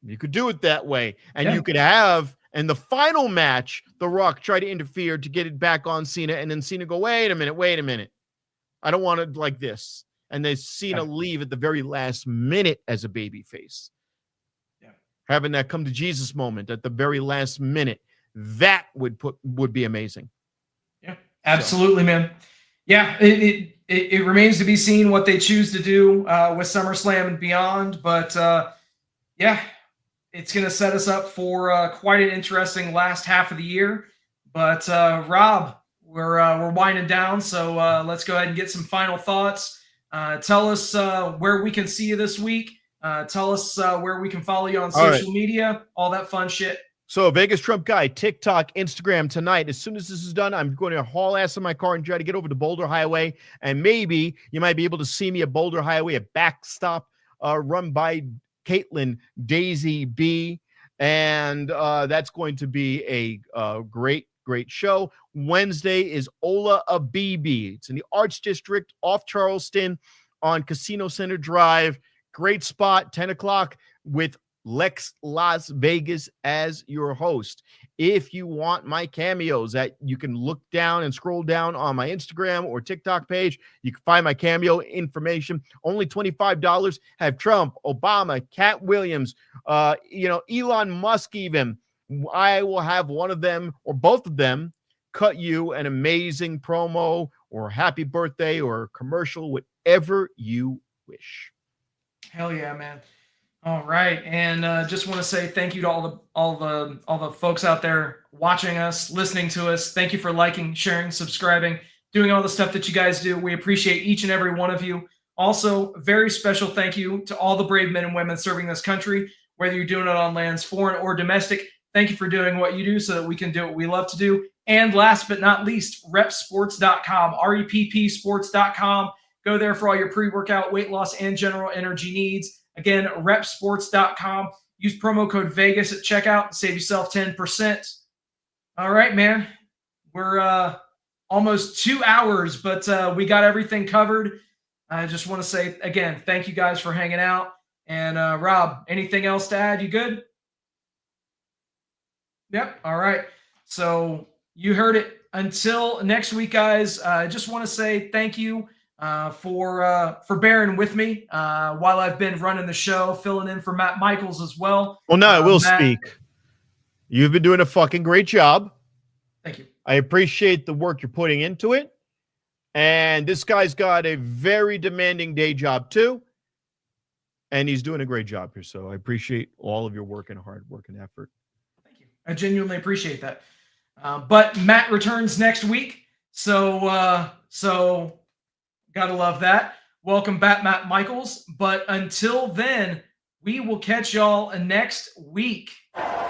C: You could do it that way. And
B: Yeah.
C: you could have, in the final match, The Rock try to interfere to get it back on Cena, and then Cena go, wait a minute. I don't want it like this. And then Cena leave at the very last minute as a babyface.
B: Yeah.
C: Having that come to Jesus moment at the very last minute, that would be amazing.
B: Yeah, absolutely, man. Yeah, it remains to be seen what they choose to do with SummerSlam and beyond. But yeah, it's going to set us up for quite an interesting last half of the year. But Rob, we're winding down, so let's go ahead and get some final thoughts. Tell us where we can see you this week. Tell us where we can follow you on social media, all that fun shit.
C: So Vegas Trump Guy, TikTok, Instagram tonight. As soon as this is done, I'm going to haul ass in my car and try to get over to Boulder Highway. And maybe you might be able to see me at Boulder Highway, a backstop run by Caitlin Daisy B. And that's going to be a great show. Wednesday is Ola Abibi. It's in the Arts District off Charleston on Casino Center Drive. Great spot, 10 o'clock with Lex Las Vegas as your host. If you want my cameos, that you can look down and scroll down on my Instagram or TikTok page. You can find my cameo information. Only $25. Have Trump, Obama, Cat Williams, Elon Musk even. I will have one of them or both of them cut you an amazing promo or happy birthday or commercial, whatever you wish.
B: Hell yeah, man. All right, and just want to say thank you to all the folks out there watching us, listening to us. Thank you for liking, sharing, subscribing, doing all the stuff that you guys do. We appreciate each and every one of you. Also, very special thank you to all the brave men and women serving this country, whether you're doing it on lands, foreign or domestic. Thank you for doing what you do so that we can do what we love to do. And last but not least, repsports.com, REPP sports.com. Go there for all your pre-workout, weight loss, and general energy needs. Again, repsports.com. Use promo code Vegas at checkout and save yourself 10%. All right, man. We're almost 2 hours, but we got everything covered. I just want to say, again, thank you guys for hanging out. And Rob, anything else to add? You good? Yep. All right. So you heard it. Until next week, guys, I just want to say thank you for bearing with me while I've been running the show, filling in for Matt Michaels as well.
C: Well, no, I will
B: Matt,
C: speak. You've been doing a fucking great job.
B: Thank you.
C: I appreciate the work you're putting into it. And this guy's got a very demanding day job too. And he's doing a great job here. So I appreciate all of your work and hard work and effort.
B: Thank you. I genuinely appreciate that. But Matt returns next week. So gotta love that. Welcome back, Matt Michaels. But until then, we will catch y'all next week.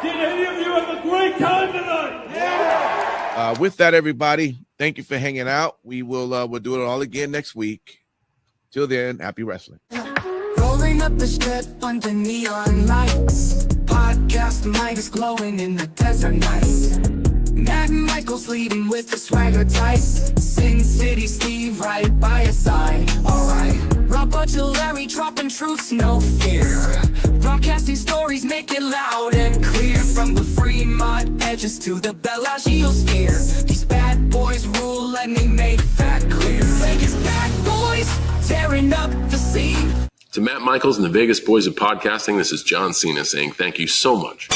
D: Did any of you have a great time tonight?
E: Yeah. With that, everybody, thank you for hanging out. We'll do it all again next week. Till then, happy wrestling.
F: Rolling up the strip under neon lights. Podcast mic is glowing in the desert night. Matt Michaels leading with the swagger tight. Sin City Steve right by your side. Alright, Rob Larry dropping truths, no fear. Broadcasting stories, make it loud and clear. From the Fremont edges to the Bellagio sphere. These bad boys rule, let me make that clear. Vegas bad boys, tearing up the scene.
G: To Matt Michaels and the Vegas Boys of Podcasting, this is John Cena saying thank you so much.